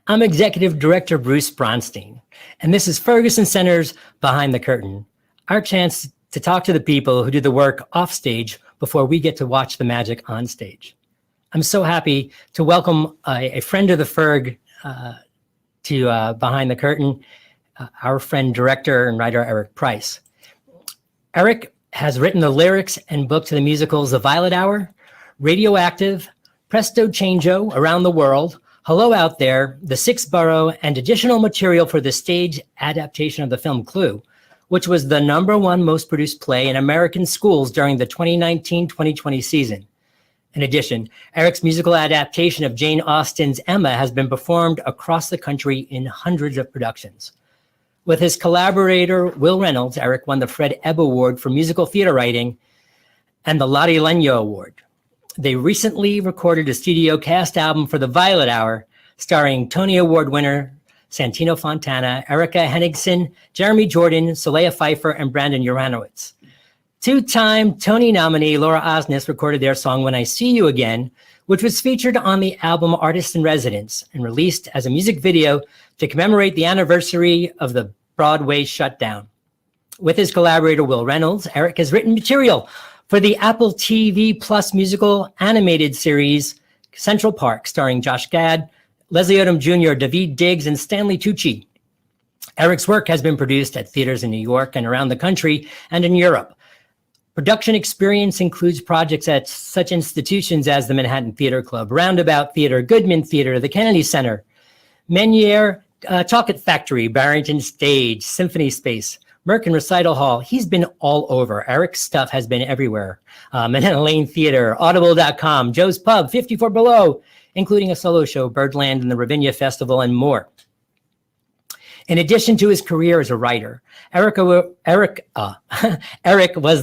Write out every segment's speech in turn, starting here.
I'm Executive Director Bruce Bronstein, and this is Ferguson Center's Behind the Curtain, our chance to talk to the people who do the work off stage before we get to watch the magic on stage. I'm so happy to welcome a friend of the Ferg to Behind the Curtain, our friend, director and writer, Eric Price. Eric has written the lyrics and book to the musicals The Violet Hour, Radioactive, Presto Changeo, Around the World, Hello Out There, The Sixth Borough, and additional material for the stage adaptation of the film Clue, which was the #1 most produced play in American schools during the 2019-2020 season. In addition, Eric's musical adaptation of Jane Austen's Emma has been performed across the country in hundreds of productions. With his collaborator, Will Reynolds, Eric won the Fred Ebb Award for Musical Theater Writing and the Lotte Lenya Award. They recently recorded a studio cast album for The Violet Hour, starring Tony Award winner Santino Fontana, Erica Henningsen, Jeremy Jordan, Soleil Pfeiffer, and Brandon Uranowitz. Two-time Tony nominee Laura Osnes recorded their song When I See You Again, which was featured on the album Artist in Residence and released as a music video to commemorate the anniversary of the Broadway shutdown. With his collaborator Will Reynolds, Eric has written material for the Apple TV Plus musical animated series Central Park, starring Josh Gad, Leslie Odom Jr., Daveed Diggs, and Stanley Tucci. Eric's work has been produced at theaters in New York and around the country and in Europe. Production experience includes projects at such institutions as the Manhattan Theater Club, Roundabout Theater, Goodman Theater, the Kennedy Center, Meniere Chocolate Factory, Barrington Stage, Symphony Space, Merkin Recital Hall. He's been all over. Eric's stuff has been everywhere. Manhattan Lane Theater, Audible.com, Joe's Pub, 54 Below, including a solo show, Birdland and the Ravinia Festival, and more. In addition to his career as a writer, Eric was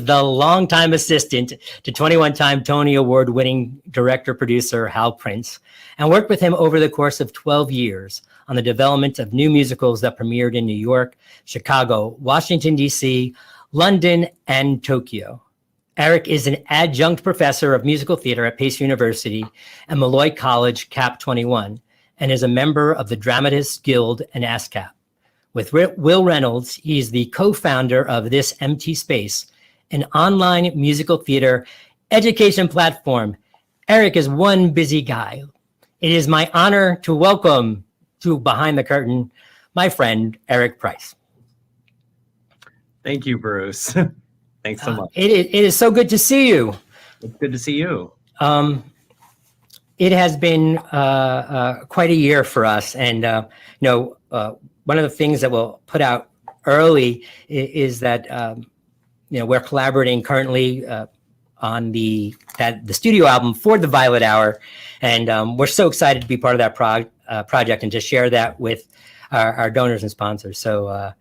the longtime assistant to 21-time Tony Award-winning director-producer Hal Prince, and worked with him over the course of 12 years on the development of new musicals that premiered in New York, Chicago, Washington, D.C., London, and Tokyo. Eric is an adjunct professor of musical theater at Pace University and Malloy College Cap 21, and is a member of the Dramatists Guild and ASCAP. With Will Reynolds, he's the co-founder of This Empty Space, an online musical theater education platform. Eric is one busy guy. It is my honor to welcome to Behind the Curtain, my friend, Eric Price. Thank you, Bruce. Thanks so much. It is so good to see you. It's good to see you. It has been quite a year for us. And, one of the things that we'll put out early is that, we're collaborating currently on the studio album for The Violet Hour. And we're so excited to be part of that project and to share that with our donors and sponsors. So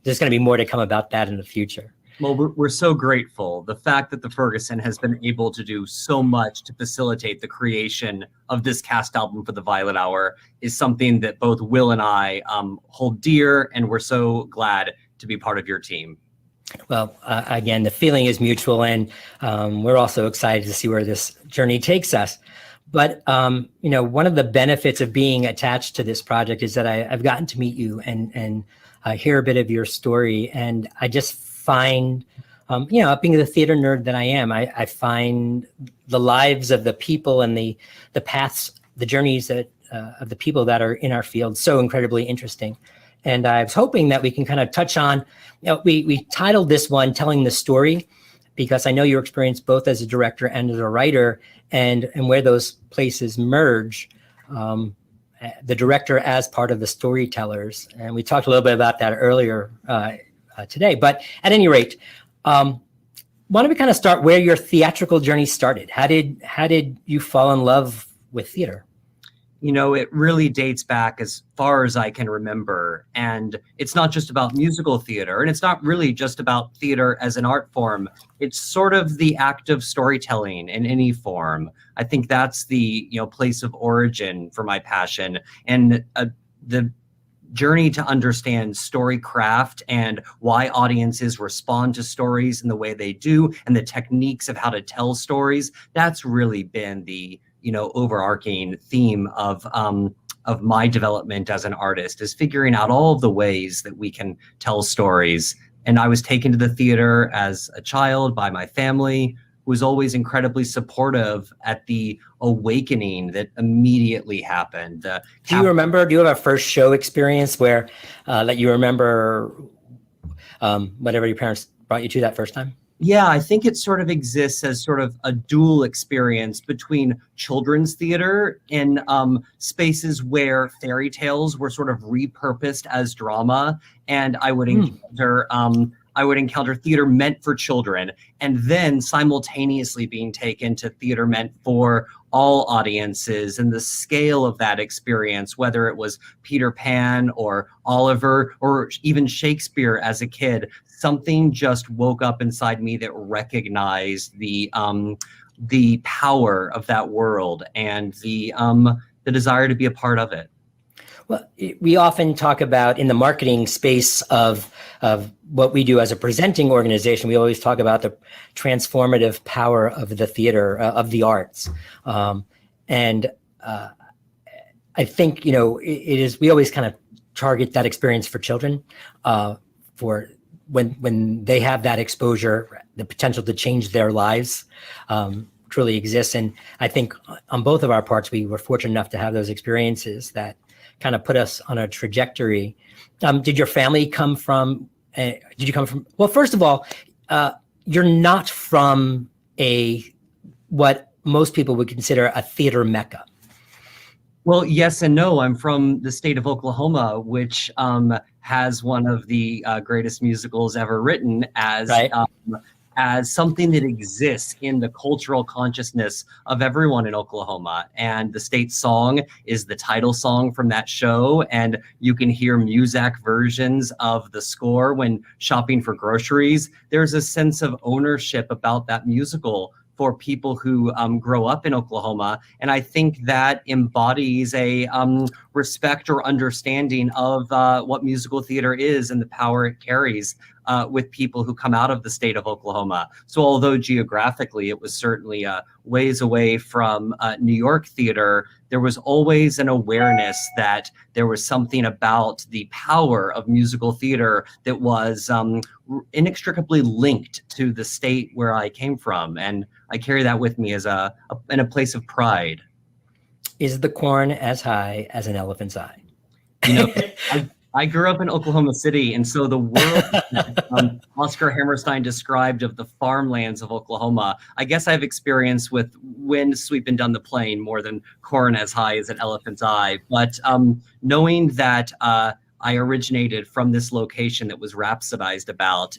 there's going to be more to come about that in the future. Well, we're so grateful. The fact that the Ferguson has been able to do so much to facilitate the creation of this cast album for The Violet Hour is something that both Will and I hold dear, and we're so glad to be part of your team. Well, again, the feeling is mutual, and we're also excited to see where this journey takes us. But, one of the benefits of being attached to this project is that I've gotten to meet you and hear a bit of your story. And I just find, being the theater nerd that I am, I find the lives of the people and the paths, the journeys that of the people that are in our field so incredibly interesting. And I was hoping that we can kind of touch on, we titled this one Telling the Story, because I know your experience both as a director and as a writer, and where those places merge, the director as part of the storytellers. And we talked a little bit about that earlier today. But at any rate, why don't we kind of start where your theatrical journey started? How did you fall in love with theater? It really dates back as far as I can remember. And it's not just about musical theater, and it's not really just about theater as an art form. It's sort of the act of storytelling in any form. I think that's the place of origin for my passion. And the journey to understand story craft and why audiences respond to stories in the way they do, and the techniques of how to tell stories, that's really been the overarching theme of of my development as an artist, is figuring out all of the ways that we can tell stories. And I was taken to the theater as a child by my family, who was always incredibly supportive at the awakening that immediately happened. Do you remember, do you have a first show experience where that you remember whatever your parents brought you to that first time? Yeah, I think it sort of exists as sort of a dual experience between children's theater in spaces where fairy tales were sort of repurposed as drama, and I would encounter theater meant for children, and then simultaneously being taken to theater meant for all audiences, and the scale of that experience, whether it was Peter Pan or Oliver or even Shakespeare as a kid, something just woke up inside me that recognized the power of that world and the desire to be a part of it. Well, we often talk about in the marketing space of what we do as a presenting organization, we always talk about the transformative power of the theater, of the arts. And I think, it is, we always kind of target that experience for children, for when they have that exposure, the potential to change their lives truly exists. And I think on both of our parts, we were fortunate enough to have those experiences that kind of put us on a trajectory. Did your family come from, well, first of all, you're not from what most people would consider a theater mecca. Well, yes and no. I'm from the state of Oklahoma, which has one of the greatest musicals ever written as something that exists in the cultural consciousness of everyone in Oklahoma. And the state song is the title song from that show. And you can hear Muzak versions of the score when shopping for groceries. There's a sense of ownership about that musical for people who grow up in Oklahoma. And I think that embodies a respect or understanding of what musical theater is and the power it carries with people who come out of the state of Oklahoma. So although geographically it was certainly ways away from New York theater, there was always an awareness that there was something about the power of musical theater that was inextricably linked to the state where I came from. And I carry that with me as in a place of pride. Is the corn as high as an elephant's eye? I grew up in Oklahoma City, and so the world that Oscar Hammerstein described of the farmlands of Oklahoma, I guess I've experienced with wind sweeping down the plain more than corn as high as an elephant's eye. But knowing that I originated from this location that was rhapsodized about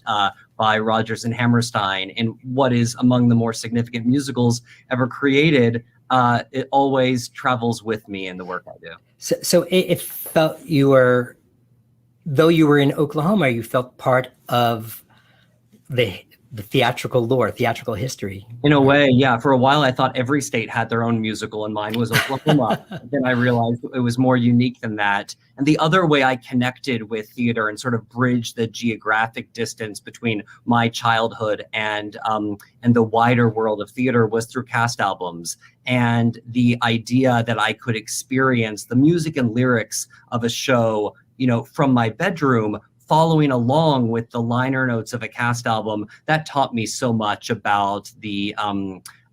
by Rodgers and Hammerstein in what is among the more significant musicals ever created, it always travels with me in the work I do. So it felt though you were in Oklahoma, you felt part of the theatrical lore, theatrical history. In a way, yeah. For a while, I thought every state had their own musical, and mine was Oklahoma. Then I realized it was more unique than that. And the other way I connected with theater and sort of bridged the geographic distance between my childhood and the wider world of theater was through cast albums. And the idea that I could experience the music and lyrics of a show, from my bedroom, following along with the liner notes of a cast album, that taught me so much about the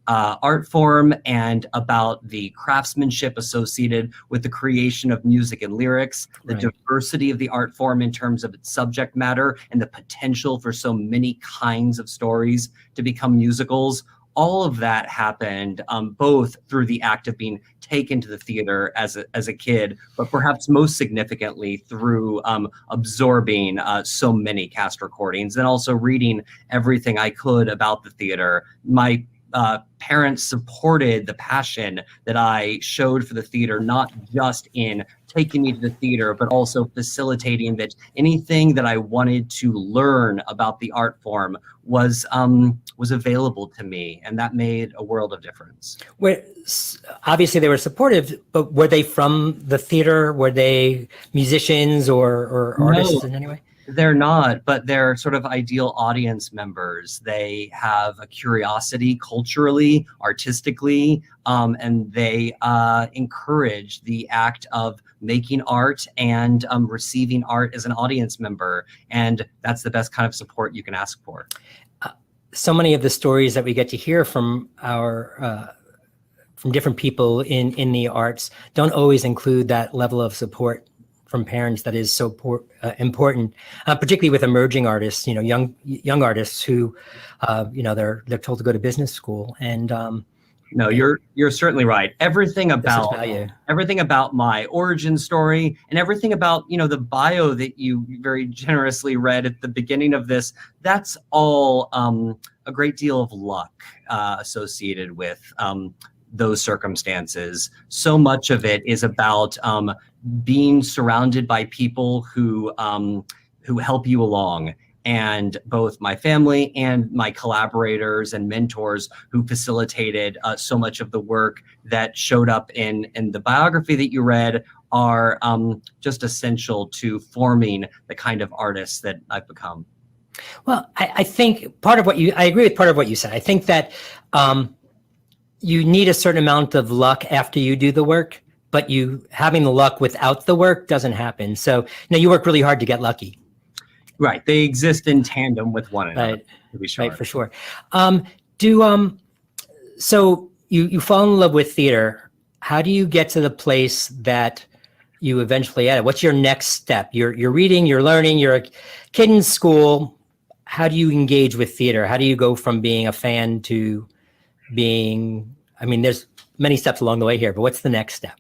art form and about the craftsmanship associated with the creation of music and lyrics, the diversity of the art form in terms of its subject matter, and the potential for so many kinds of stories to become musicals. All of that happened both through the act of being taken to the theater as a kid, but perhaps most significantly through absorbing so many cast recordings and also reading everything I could about the theater. My parents supported the passion that I showed for the theater, not just in taking me to the theater, but also facilitating that anything that I wanted to learn about the art form was available to me, and that made a world of difference. Obviously they were supportive, but were they from the theater? Were they musicians or artists in any way? They're not, but they're sort of ideal audience members. They have a curiosity culturally, artistically, and they encourage the act of making art and receiving art as an audience member. And that's the best kind of support you can ask for. So many of the stories that we get to hear from our from different people in the arts don't always include that level of support from parents that is so important, particularly with emerging artists, young artists who, they're told to go to business school. And no, you're certainly right. Everything about my origin story and everything about, the bio that you very generously read at the beginning of this, that's all a great deal of luck associated with those circumstances. So much of it is about being surrounded by people who help you along. And both my family and my collaborators and mentors who facilitated so much of the work that showed up in the biography that you read are just essential to forming the kind of artist that I've become. Well, I think I agree with part of what you said. I think that you need a certain amount of luck after you do the work, but having the luck without the work doesn't happen. So, you work really hard to get lucky. Right. They exist in tandem with one another. Right. To be sure. Right, for sure. So you fall in love with theater. How do you get to the place that you eventually add it? What's your next step? You're reading, you're learning, you're a kid in school. How do you engage with theater? How do you go from being a fan to being, there's many steps along the way here, but what's the next step?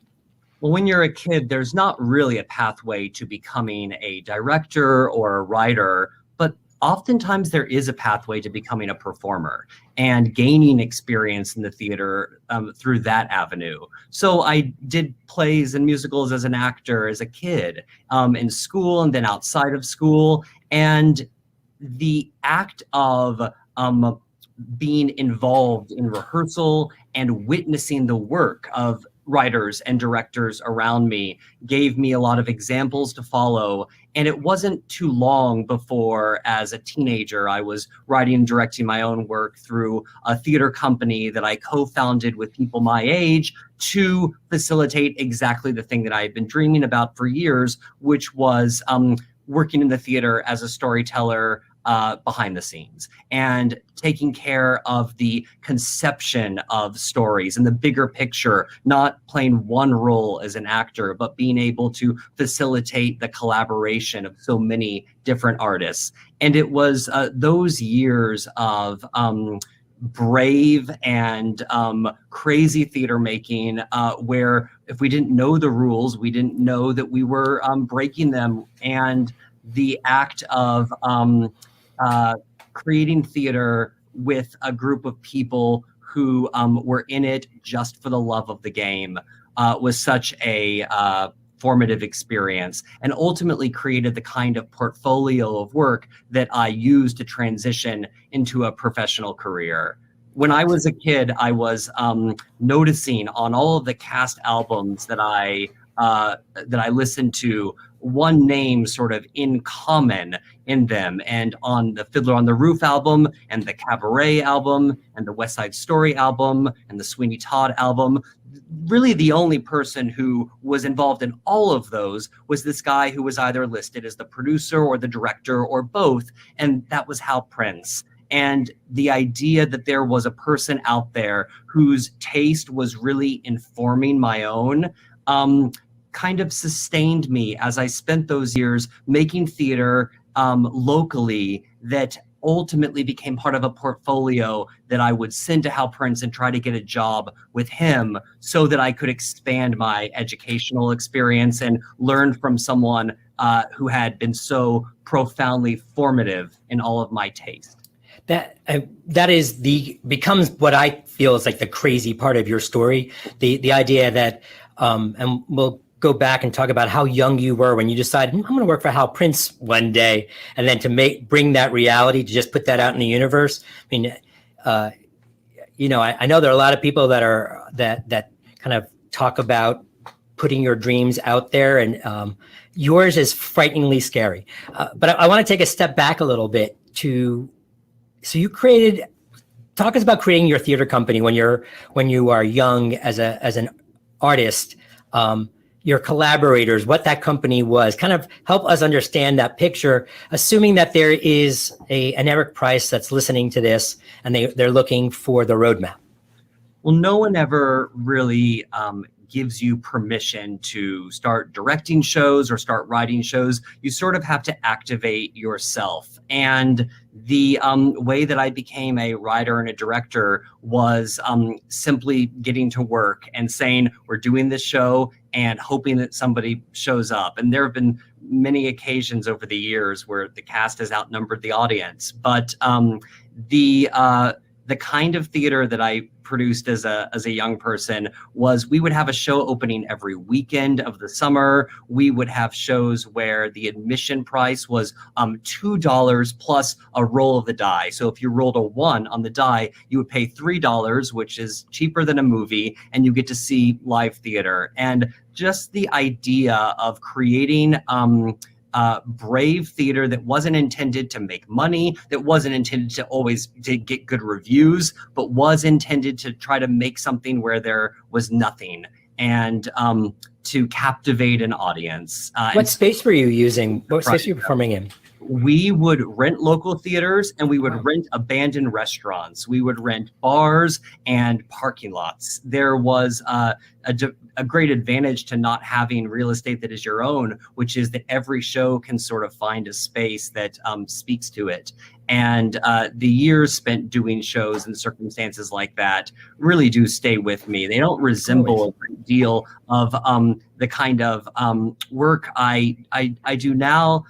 Well, when you're a kid, there's not really a pathway to becoming a director or a writer, but oftentimes there is a pathway to becoming a performer and gaining experience in the theater through that avenue. So I did plays and musicals as an actor as a kid in school and then outside of school. And the act of being involved in rehearsal and witnessing the work of writers and directors around me gave me a lot of examples to follow. And it wasn't too long before, as a teenager, I was writing and directing my own work through a theater company that I co-founded with people my age to facilitate exactly the thing that I had been dreaming about for years, which was working in the theater as a storyteller behind the scenes and taking care of the conception of stories and the bigger picture, not playing one role as an actor, but being able to facilitate the collaboration of so many different artists. And it was those years of brave and crazy theater making where if we didn't know the rules, we didn't know that we were breaking them. And the act of creating theater with a group of people who were in it just for the love of the game was such a formative experience, and ultimately created the kind of portfolio of work that I used to transition into a professional career. When I was a kid, I was noticing on all of the cast albums that I listened to, one name sort of in common in them. And on the Fiddler on the Roof album and the Cabaret album and the West Side Story album and the Sweeney Todd album, really the only person who was involved in all of those was this guy who was either listed as the producer or the director or both, and that was Hal Prince. And the idea that there was a person out there whose taste was really informing my own kind of sustained me as I spent those years making theater locally that ultimately became part of a portfolio that I would send to Hal Prince and try to get a job with him so that I could expand my educational experience and learn from someone who had been so profoundly formative in all of my taste. That becomes what I feel is like the crazy part of your story. The idea that, and we'll go back and talk about how young you were when you decided, I'm going to work for Hal Prince one day, and then to bring that reality, to just put that out in the universe. I mean, I know there are a lot of people that kind of talk about putting your dreams out there, and yours is frighteningly scary. But I want to take a step back a little bit so you talk us about creating your theater company when you are young as an artist, your collaborators, what that company was, kind of help us understand that picture, assuming that there is an Eric Price that's listening to this and they're looking for the roadmap. Well, no one ever really gives you permission to start directing shows or start writing shows. You sort of have to activate yourself. And the way that I became a writer and a director was simply getting to work and saying, we're doing this show, and hoping that somebody shows up. And there have been many occasions over the years where the cast has outnumbered the audience. But the kind of theater that I produced as a young person was, we would have a show opening every weekend of the summer. We would have shows where the admission price was $2 plus a roll of the die. So if you rolled a 1 on the die, you would pay $3, which is cheaper than a movie, and you get to see live theater. And just the idea of creating brave theater that wasn't intended to make money, that wasn't intended to always to get good reviews, but was intended to try to make something where there was nothing, and to captivate an audience. What space were you using? What space were you performing in? We would rent local theaters, and we would rent abandoned restaurants. We would rent bars and parking lots. There was a great advantage to not having real estate that is your own, which is that every show can sort of find a space that speaks to it. And the years spent doing shows in circumstances like that really do stay with me. They don't resemble a great deal of the kind of work I do now,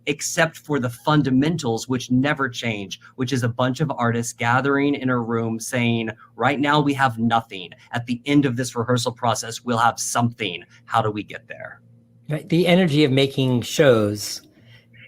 except for the fundamentals, which never change, which is a bunch of artists gathering in a room saying, right now we have nothing. At the end of this rehearsal process, we'll have something. How do we get there? Right. The energy of making shows,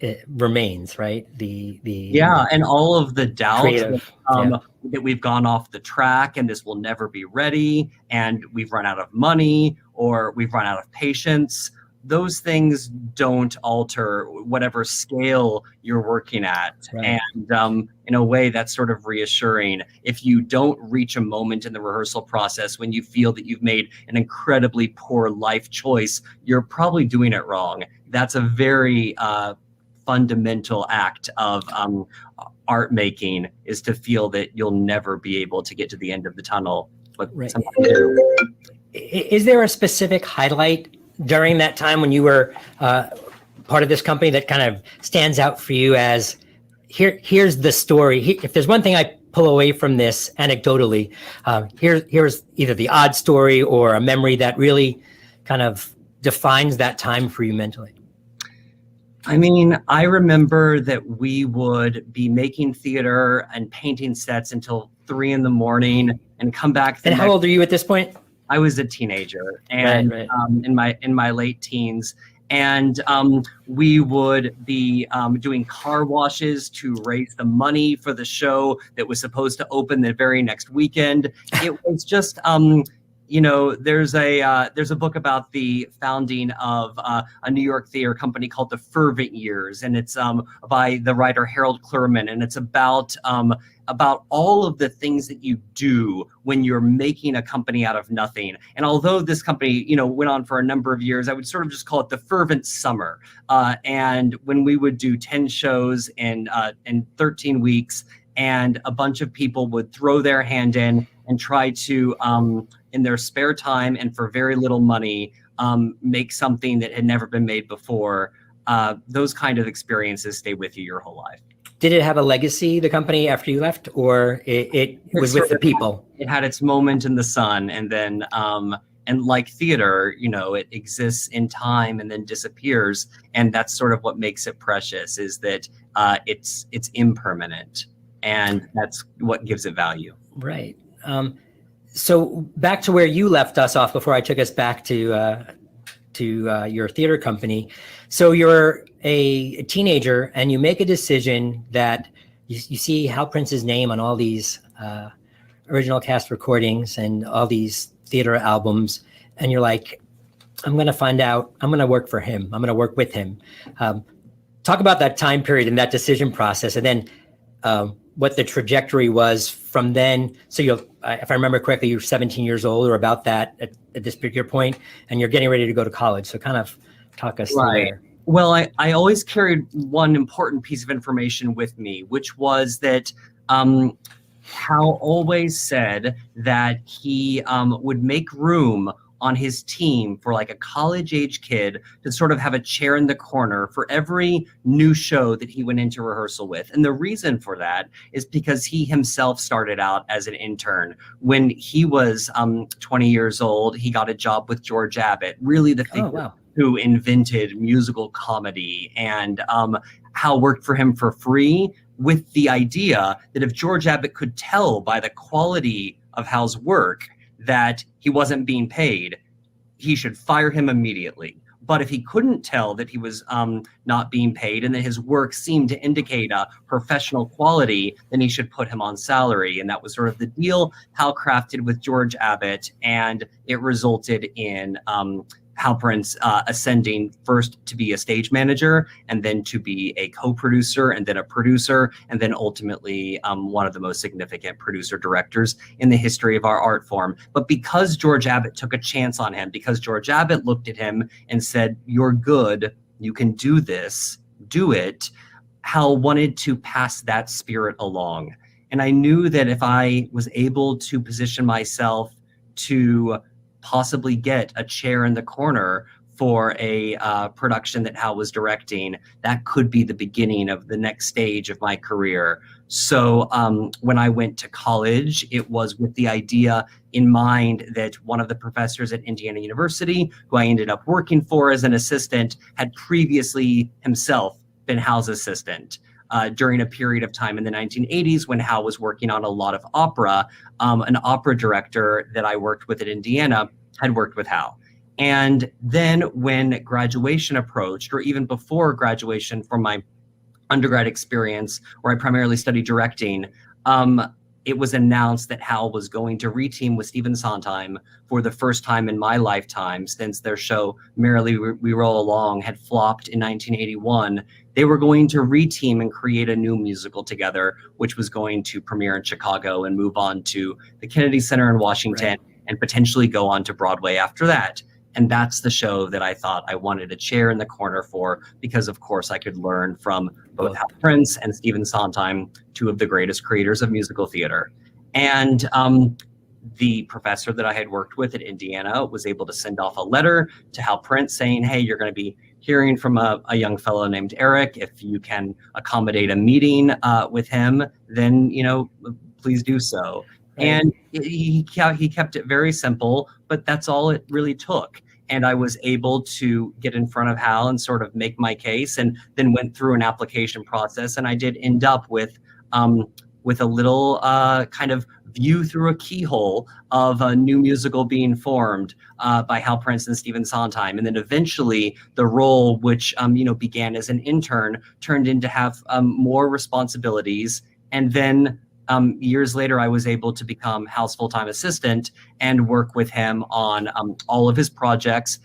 it remains, right? And all of the doubts that we've gone off the track, and this will never be ready, and we've run out of money, or we've run out of patience. Those things don't alter whatever scale you're working at. Right. And in a way, that's sort of reassuring. If you don't reach a moment in the rehearsal process when you feel that you've made an incredibly poor life choice, you're probably doing it wrong. That's a very fundamental act of art making, is to feel that you'll never be able to get to the end of the tunnel. But Right. Is there a specific highlight during that time when you were part of this company that kind of stands out for you as, here's the story? If there's one thing I pull away from this anecdotally, here's either the odd story or a memory that really kind of defines that time for you mentally. I mean, I remember that we would be making theater and painting sets until 3 a.m. and come back. And how old are you at this point? I was a teenager, and right. In my late teens, and we would be doing car washes to raise the money for the show that was supposed to open the very next weekend. It was just there's a book about the founding of a New York theater company called the Fervent years, and it's by the writer Harold Clurman, and it's about all of the things that you do when you're making a company out of nothing. And although this company, went on for a number of years, I would sort of just call it the Fervent summer. And when we would do 10 shows in 13 weeks, and a bunch of people would throw their hand in and try to, in their spare time and for very little money, make something that had never been made before. Those kind of experiences stay with you your whole life. Did it have a legacy, the company, after you left, or it was with the people? It had its moment in the sun, and then, and like theater, it exists in time and then disappears, and that's sort of what makes it precious, is that it's impermanent, and that's what gives it value. Right. So back to where you left us off before I took us back to your theater company. So you're a teenager and you make a decision that you see Hal Prince's name on all these original cast recordings and all these theater albums, and you're like, I'm going to find out. I'm going to work for him. I'm going to work with him. Talk about that time period and that decision process, and then what the trajectory was from then. So if I remember correctly, you're 17 years old or about that at this particular point, and you're getting ready to go to college. So kind of talk us through there. Well, I always carried one important piece of information with me, which was that Hal always said that he would make room on his team for like a college age kid to sort of have a chair in the corner for every new show that he went into rehearsal with. And the reason for that is because he himself started out as an intern. When he was 20 years old, he got a job with George Abbott, really the figure who invented musical comedy, and Hal worked for him for free with the idea that if George Abbott could tell by the quality of Hal's work that he wasn't being paid, he should fire him immediately. But if he couldn't tell that he was not being paid and that his work seemed to indicate a professional quality, then he should put him on salary. And that was sort of the deal Hal crafted with George Abbott. And it resulted in Hal Prince ascending first to be a stage manager, and then to be a co-producer, and then a producer, and then ultimately one of the most significant producer-directors in the history of our art form. But because George Abbott took a chance on him, because George Abbott looked at him and said, "You're good, you can do this, do it," Hal wanted to pass that spirit along. And I knew that if I was able to position myself to possibly get a chair in the corner for a production that Hal was directing, that could be the beginning of the next stage of my career. So when I went to college, it was with the idea in mind that one of the professors at Indiana University, who I ended up working for as an assistant, had previously himself been Hal's assistant. During a period of time in the 1980s when Hal was working on a lot of opera, an opera director that I worked with at Indiana had worked with Hal. And then when graduation approached, or even before graduation from my undergrad experience, where I primarily studied directing, it was announced that Hal was going to reteam with Stephen Sondheim for the first time in my lifetime, since their show Merrily We Roll Along had flopped in 1981. They were going to reteam and create a new musical together, which was going to premiere in Chicago and move on to the Kennedy Center in Washington, and potentially go on to Broadway after that. And that's the show that I thought I wanted a chair in the corner for, because of course I could learn from both Hal Prince and Stephen Sondheim, two of the greatest creators of musical theater. And the professor that I had worked with at Indiana was able to send off a letter to Hal Prince saying, "Hey, you're going to be hearing from a young fellow named Eric. If you can accommodate a meeting with him, then, please do so." And he kept it very simple, but that's all it really took. And I was able to get in front of Hal and sort of make my case, and then went through an application process. And I did end up with a little kind of view through a keyhole of a new musical being formed by Hal Prince and Stephen Sondheim. And then eventually the role, which began as an intern, turned into have more responsibilities. And then years later, I was able to become Hal's full-time assistant and work with him on all of his projects,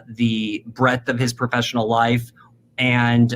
the breadth of his professional life, and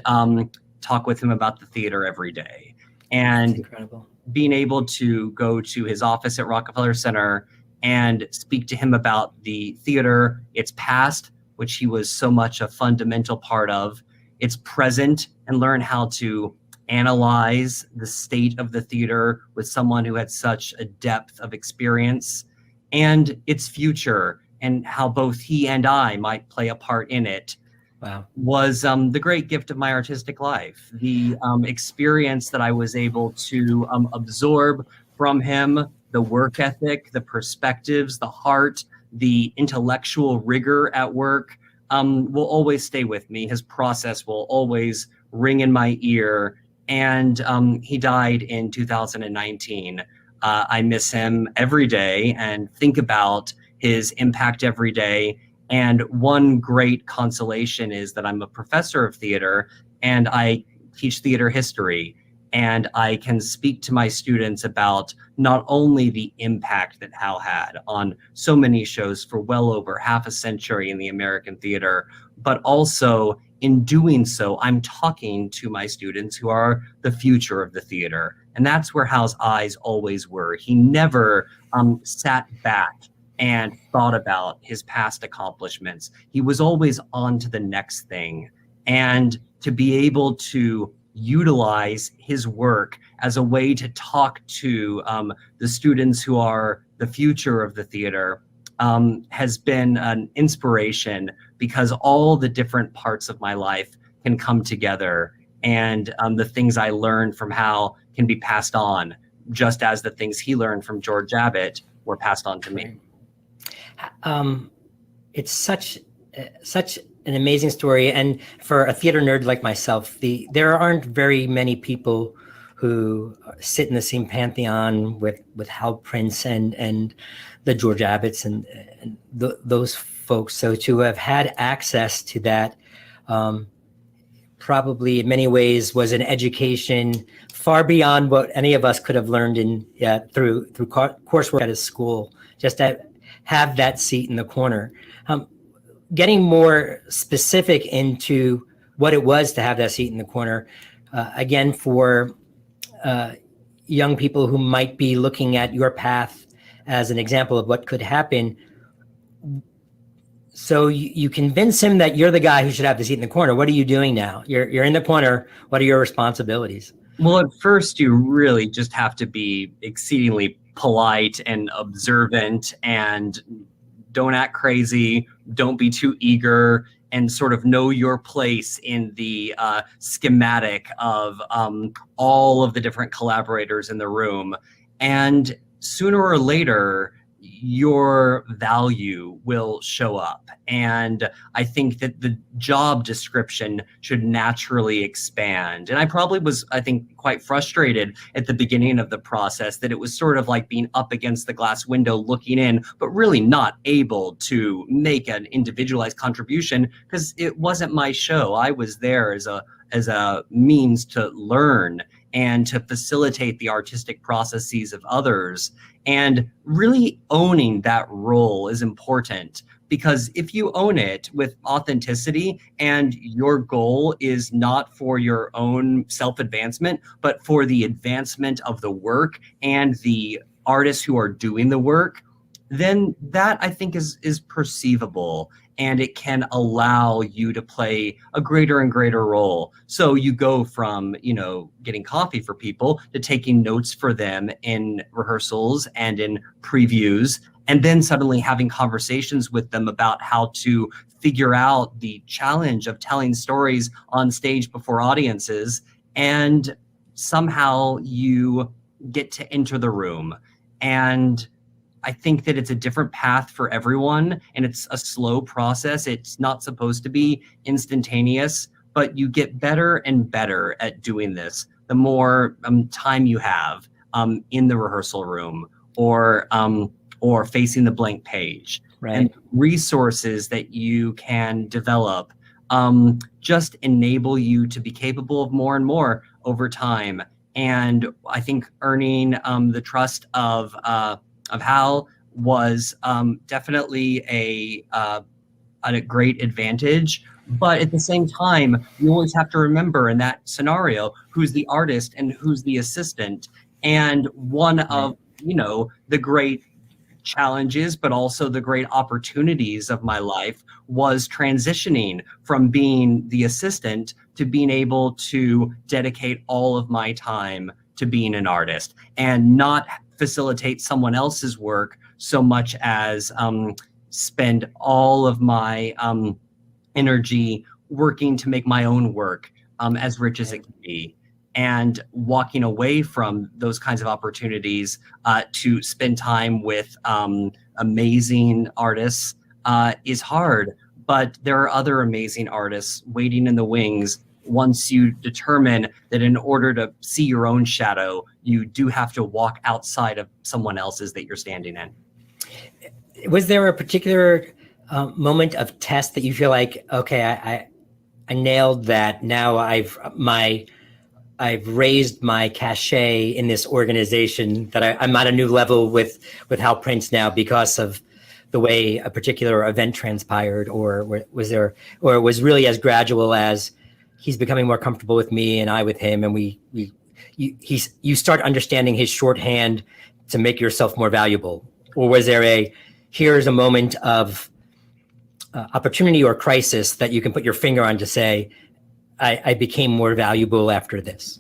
talk with him about the theater every day. And that's incredible. Being able to go to his office at Rockefeller Center and speak to him about the theater, its past, which he was so much a fundamental part of, its present, and learn how to analyze the state of the theater with someone who had such a depth of experience, and its future, and how both he and I might play a part in it. Wow. Was the great gift of my artistic life. The experience that I was able to absorb from him, the work ethic, the perspectives, the heart, the intellectual rigor at work, will always stay with me. His process will always ring in my ear. And he died in 2019. I miss him every day and think about his impact every day. And one great consolation is that I'm a professor of theater and I teach theater history. and I can speak to my students about not only the impact that Hal had on so many shows for well over half a century in the American theater, but also in doing so, I'm talking to my students who are the future of the theater. And that's where Hal's eyes always were. He never sat back and thought about his past accomplishments. He was always on to the next thing. And to be able to utilize his work as a way to talk to the students who are the future of the theater has been an inspiration, because all the different parts of my life can come together, and the things I learned from Hal can be passed on, just as the things he learned from George Abbott were passed on to me. It's such an amazing story, and for a theater nerd like myself, there aren't very many people who sit in the same pantheon with Hal Prince and the George Abbotts and those folks. So to have had access to that, probably in many ways was an education far beyond what any of us could have learned through coursework at a school. Just to have that seat in the corner. Getting more specific into what it was to have that seat in the corner, again, for young people who might be looking at your path as an example of what could happen. So you convince him that you're the guy who should have the seat in the corner. What are you doing now? You're in the corner. What are your responsibilities? Well, at first, you really just have to be exceedingly polite and observant, and don't act crazy, don't be too eager, and sort of know your place in the schematic of all of the different collaborators in the room. And sooner or later, your value will show up. And I think that the job description should naturally expand. And I probably was, I think, quite frustrated at the beginning of the process, that it was sort of like being up against the glass window looking in, but really not able to make an individualized contribution, because it wasn't my show. I was there as a means to learn and to facilitate the artistic processes of others. And really owning that role is important, because if you own it with authenticity and your goal is not for your own self-advancement, but for the advancement of the work and the artists who are doing the work, then that, I think, is perceivable, and it can allow you to play a greater and greater role. So you go from, getting coffee for people to taking notes for them in rehearsals and in previews, and then suddenly having conversations with them about how to figure out the challenge of telling stories on stage before audiences. And somehow you get to enter the room. And I think that it's a different path for everyone, and it's a slow process. It's not supposed to be instantaneous, but you get better and better at doing this the more time you have in the rehearsal room or facing the blank page. Right. And resources that you can develop just enable you to be capable of more and more over time. And I think earning the trust of Hal was definitely a great advantage. But at the same time, you always have to remember in that scenario who's the artist and who's the assistant. And one of the great challenges, but also the great opportunities of my life was transitioning from being the assistant to being able to dedicate all of my time to being an artist and not facilitate someone else's work so much as spend all of my energy working to make my own work as rich as it can be. And walking away from those kinds of opportunities to spend time with amazing artists is hard. But there are other amazing artists waiting in the wings once you determine that in order to see your own shadow, you do have to walk outside of someone else's that you're standing in. Was there a particular moment of test that you feel like, okay, I nailed that. Now I've raised my cachet in this organization, that I'm at a new level with Hal Prince now because of the way a particular event transpired, or was it really as gradual as he's becoming more comfortable with me and I with him, and you start understanding his shorthand to make yourself more valuable? Or was there here's a moment of opportunity or crisis that you can put your finger on to say, I became more valuable after this?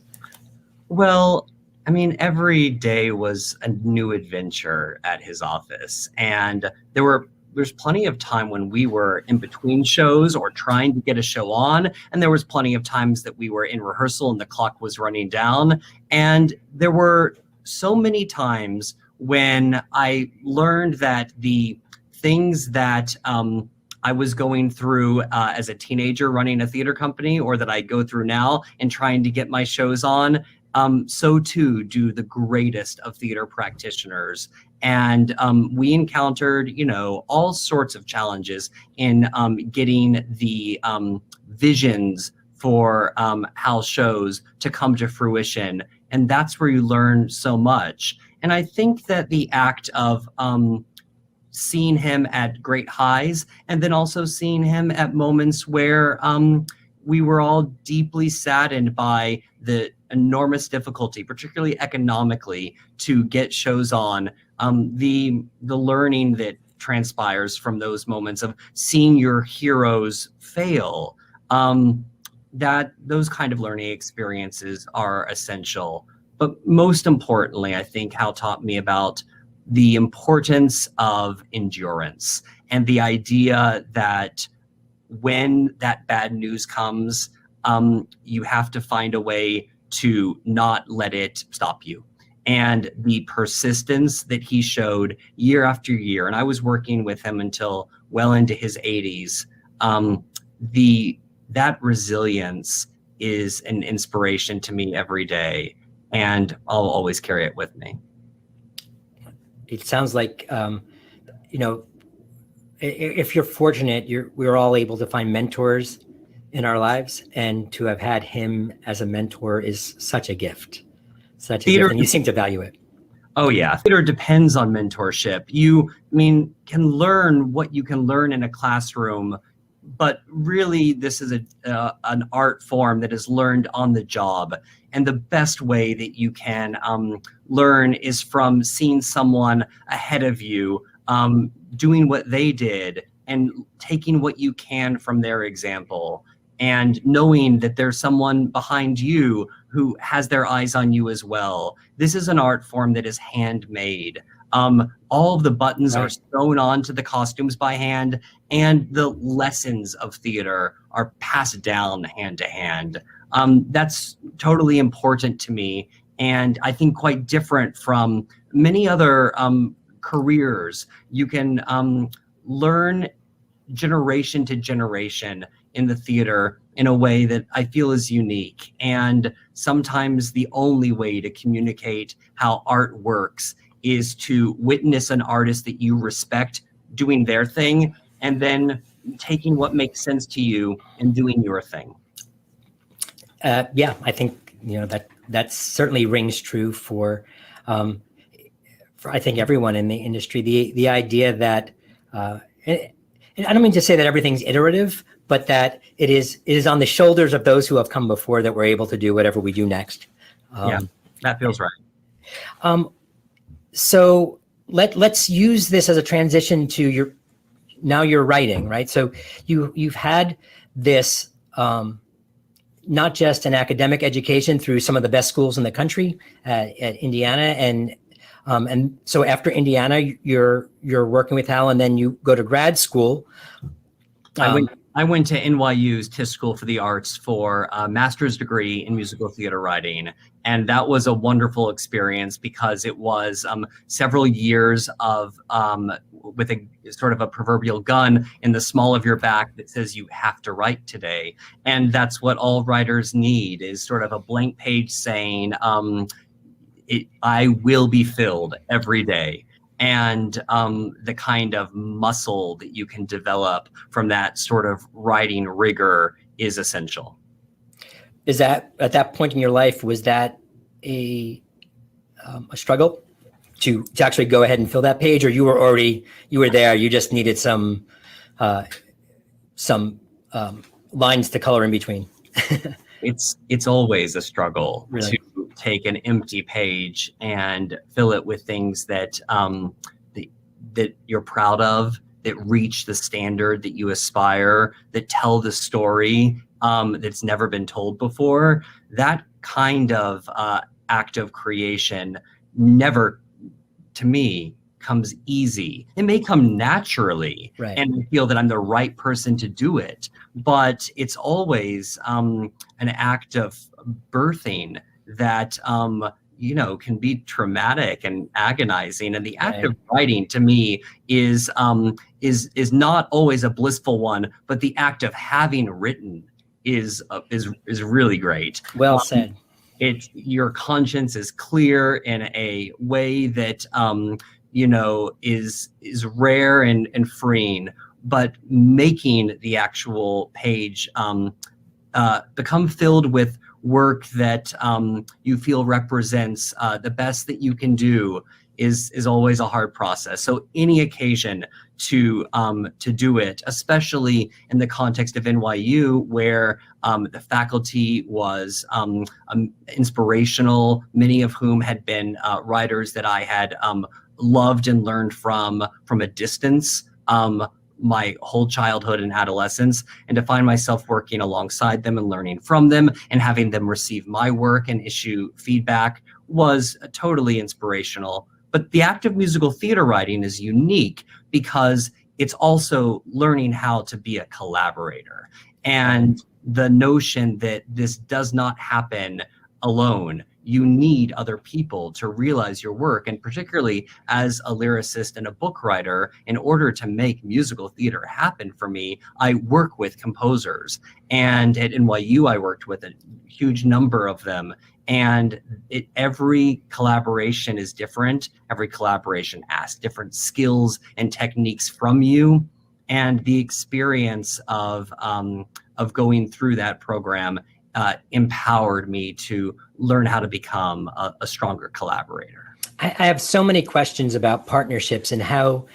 Well, I mean, every day was a new adventure at his office. And there's plenty of time when we were in between shows or trying to get a show on. And there was plenty of times that we were in rehearsal and the clock was running down. And there were so many times when I learned that the things that I was going through as a teenager running a theater company, or that I go through now and trying to get my shows on, so too do the greatest of theater practitioners. And we encountered, all sorts of challenges in getting the visions for Hal's shows to come to fruition. And that's where you learn so much. And I think that the act of seeing him at great highs, and then also seeing him at moments where we were all deeply saddened by the enormous difficulty, particularly economically, to get shows on, the learning that transpires from those moments of seeing your heroes fail, that those kind of learning experiences are essential. But most importantly, I think Hal taught me about the importance of endurance, and the idea that when that bad news comes, you have to find a way to not let it stop you. And the persistence that he showed year after year, and I was working with him until well into his 80s, that resilience is an inspiration to me every day, and I'll always carry it with me. It sounds like, if you're fortunate, we're all able to find mentors in our lives, and to have had him as a mentor is such a gift, and you seem to value it. Oh yeah, theater depends on mentorship. You can learn what you can learn in a classroom, but really this is an art form that is learned on the job. And the best way that you can learn is from seeing someone ahead of you doing what they did, and taking what you can from their example, and knowing that there's someone behind you who has their eyes on you as well. This is an art form that is handmade. All of the buttons are sewn onto the costumes by hand, and the lessons of theater are passed down hand to hand. That's totally important to me, and I think quite different from many other careers. You can learn generation to generation in the theater in a way that I feel is unique. And sometimes the only way to communicate how art works is to witness an artist that you respect doing their thing, and then taking what makes sense to you and doing your thing. Yeah, I think that certainly rings true for I think everyone in the industry. The idea that and I don't mean to say that everything's iterative, but that it is on the shoulders of those who have come before that we're able to do whatever we do next. Yeah, that feels right. So let's use this as a transition to your writing, right? So you've had this not just an academic education through some of the best schools in the country at Indiana, and so after Indiana, you're working with Hal, and then you go to grad school. I went to NYU's Tisch School for the Arts for a master's degree in musical theater writing. And that was a wonderful experience, because it was several years of with a sort of a proverbial gun in the small of your back that says you have to write today. And that's what all writers need, is sort of a blank page saying, I will be filled every day. And the kind of muscle that you can develop from that sort of writing rigor is essential. is that at that point in your life, was that a struggle to actually go ahead and fill that page, or you were there, you just needed some lines to color in between? It's always a struggle Really? to take an empty page and fill it with things that that you're proud of, that reach the standard that you aspire, that tell the story that's never been told before. That kind of act of creation never, to me, comes easy. It may come naturally, Right. and I feel that I'm the right person to do it, but it's always an act of birthing that can be traumatic and agonizing. And the act of writing, to me, is not always a blissful one, but the act of having written is really great. Well said. Your conscience is clear in a way that is rare and freeing, but making the actual page become filled with work that you feel represents the best that you can do is always a hard process. So any occasion to do it, especially in the context of NYU, where the faculty was inspirational, many of whom had been writers that I had loved and learned from a distance my whole childhood and adolescence, and to find myself working alongside them and learning from them and having them receive my work and issue feedback was totally inspirational. But the act of musical theater writing is unique because it's also learning how to be a collaborator, and the notion that this does not happen alone. You need other people to realize your work. And particularly as a lyricist and a book writer, in order to make musical theater happen for me, I work with composers. And at NYU, I worked with a huge number of them. And every collaboration is different. Every collaboration asks different skills and techniques from you. And the experience of going through that program empowered me to learn how to become a stronger collaborator. I have so many questions about partnerships and how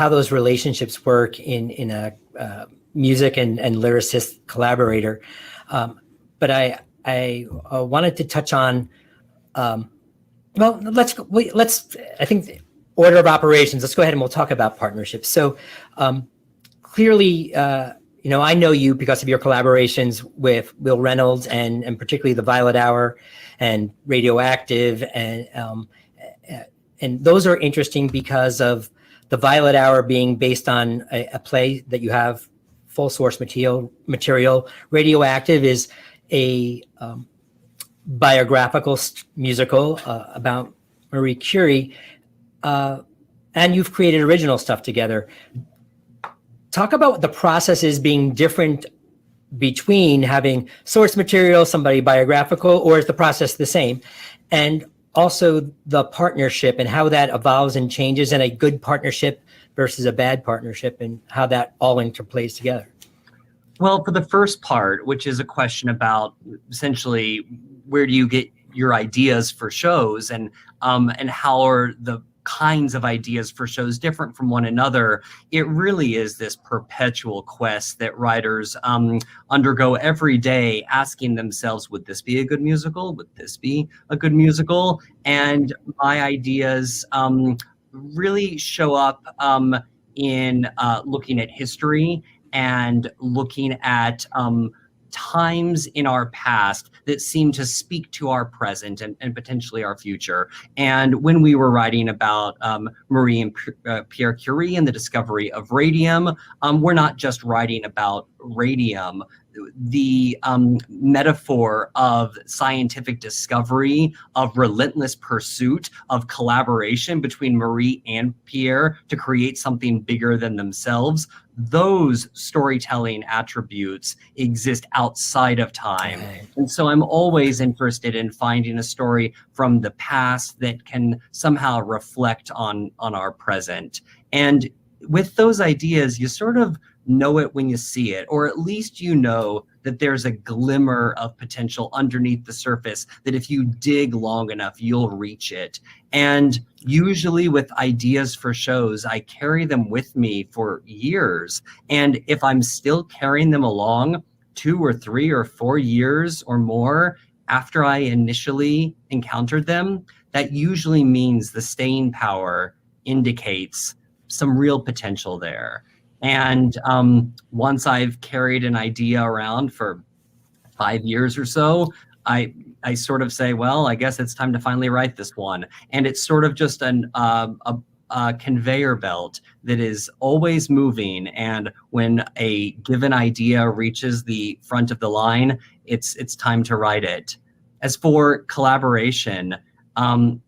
those relationships work in a music and lyricist collaborator. But I wanted to touch on, I think order of operations. Let's go ahead and we'll talk about partnerships. So clearly, I know you because of your collaborations with Will Reynolds and particularly The Violet Hour and Radioactive, and those are interesting because of The Violet Hour being based on a play that you have full source material. Radioactive is a biographical musical about Marie Curie, and you've created original stuff together. Talk about the processes being different between having source material, somebody biographical, or is the process the same? And also the partnership and how that evolves and changes, and a good partnership versus a bad partnership, and how that all interplays together. Well, for the first part, which is a question about essentially where do you get your ideas for shows, and how are the kinds of ideas for shows different from one another, it really is this perpetual quest that writers undergo every day, asking themselves, would this be a good musical? Would this be a good musical? And my ideas really show up in looking at history and looking at times in our past that seem to speak to our present and potentially our future. And when we were writing about Marie and Pierre Curie and the discovery of radium, we're not just writing about radium. The metaphor of scientific discovery, of relentless pursuit, of collaboration between Marie and Pierre to create something bigger than themselves, those storytelling attributes exist outside of time. And so I'm always interested in finding a story from the past that can somehow reflect on our present. And with those ideas, you sort of know it when you see it, or at least you know that there's a glimmer of potential underneath the surface, that if you dig long enough, you'll reach it. And usually with ideas for shows, I carry them with me for years. And if I'm still carrying them along 2 or 3 or 4 years or more after I initially encountered them, that usually means the staying power indicates some real potential there. And once I've carried an idea around for 5 years or so, I sort of say, well, I guess it's time to finally write this one. And it's sort of just a conveyor belt that is always moving. And when a given idea reaches the front of the line, it's time to write it. As for collaboration,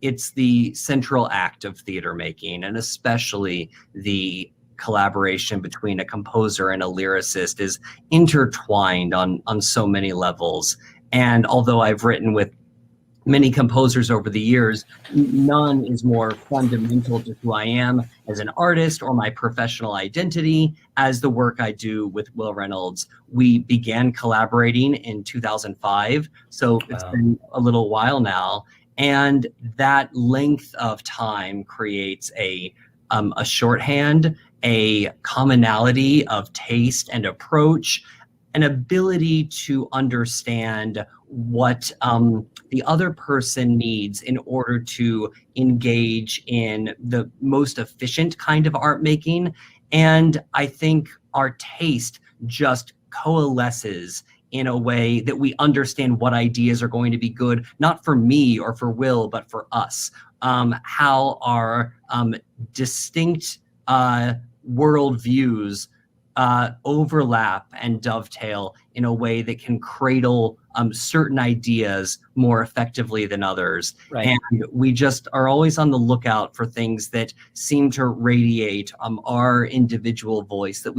it's the central act of theater making, and especially the collaboration between a composer and a lyricist is intertwined on so many levels. And although I've written with many composers over the years, none is more fundamental to who I am as an artist or my professional identity as the work I do with Will Reynolds. We began collaborating in 2005, so it's been a little while now. And that length of time creates a shorthand, a commonality of taste and approach, an ability to understand what the other person needs in order to engage in the most efficient kind of art making. And I think our taste just coalesces in a way that we understand what ideas are going to be good, not for me or for Will, but for us. How our distinct worldviews overlap and dovetail in a way that can cradle certain ideas more effectively than others. Right. And we just are always on the lookout for things that seem to radiate our individual voice, that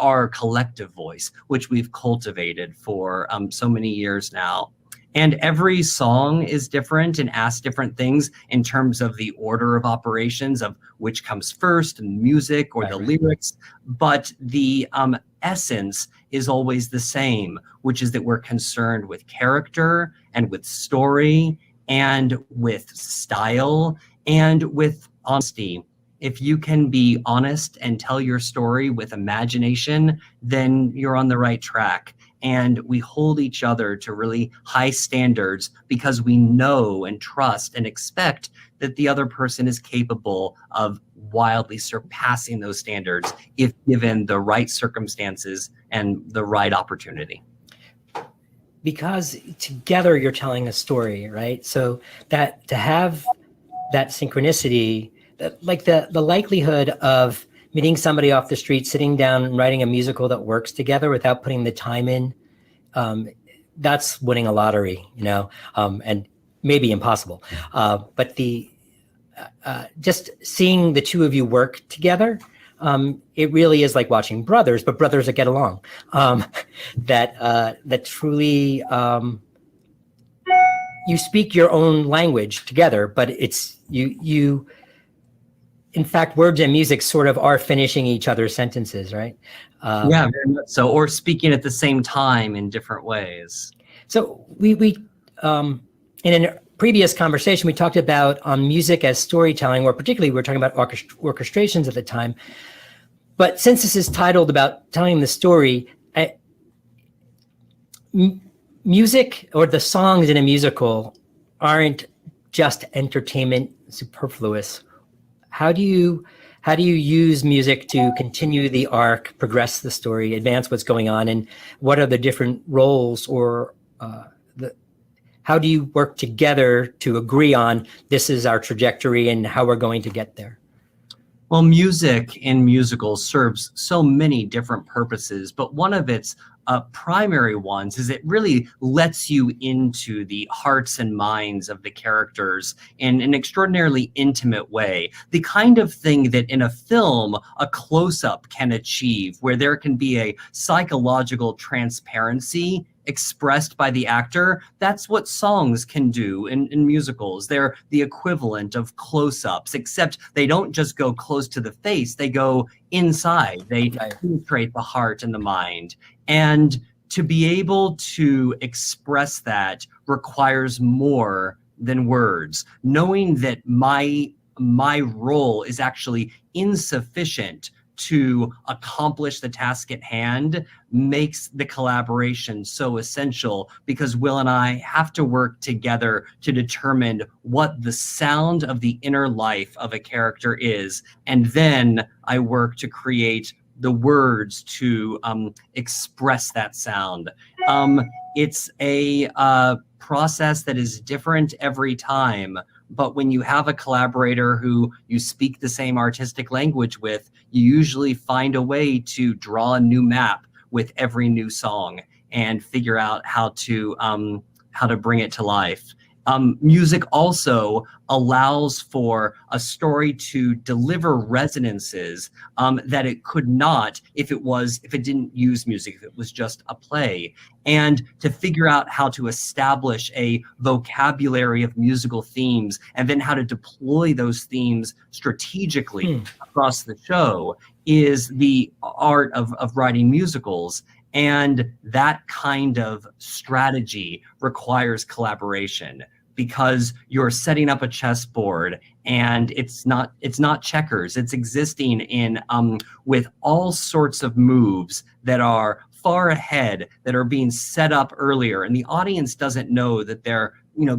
our collective voice, which we've cultivated for so many years now. And every song is different and asks different things in terms of the order of operations of which comes first, and music or the lyrics. But the essence is always the same, which is that we're concerned with character and with story and with style and with honesty. If you can be honest and tell your story with imagination, then you're on the right track. And we hold each other to really high standards because we know and trust and expect that the other person is capable of wildly surpassing those standards if given the right circumstances and the right opportunity. Because together you're telling a story, right? So that to have that synchronicity, like the likelihood of meeting somebody off the street, sitting down and writing a musical that works together without putting the time in, that's winning a lottery, and maybe impossible. But just seeing the two of you work together, it really is like watching brothers, but brothers that get along. That truly, you speak your own language together, but it's you. In fact, words and music sort of are finishing each other's sentences, right? Yeah, very much so, or speaking at the same time in different ways. So we in a previous conversation, we talked about music as storytelling, or particularly we were talking about orchestrations at the time. But since this is titled about telling the story, music or the songs in a musical aren't just entertainment superfluous. How do you use music to continue the arc, progress the story, advance what's going on, and what are the different roles, or how do you work together to agree on this is our trajectory and how we're going to get there? Well, music in musicals serves so many different purposes, but one of its primary ones is it really lets you into the hearts and minds of the characters in an extraordinarily intimate way. The kind of thing that in a film, a close-up can achieve, where there can be a psychological transparency expressed by the actor. That's what songs can do in musicals. They're the equivalent of close-ups, except they don't just go close to the face, they go inside. They penetrate the heart and the mind. And to be able to express that requires more than words. Knowing that my role is actually insufficient to accomplish the task at hand makes the collaboration so essential, because Will and I have to work together to determine what the sound of the inner life of a character is, and then I work to create the words to express that sound. It's a process that is different every time, but when you have a collaborator who you speak the same artistic language with, you usually find a way to draw a new map with every new song and figure out how to bring it to life. Music also allows for a story to deliver resonances that it could not if it didn't use music, if it was just a play. And to figure out how to establish a vocabulary of musical themes and then how to deploy those themes strategically across the show is the art of writing musicals. And that kind of strategy requires collaboration, because you're setting up a chessboard and it's not checkers. It's existing in with all sorts of moves that are far ahead, that are being set up earlier, and the audience doesn't know that they're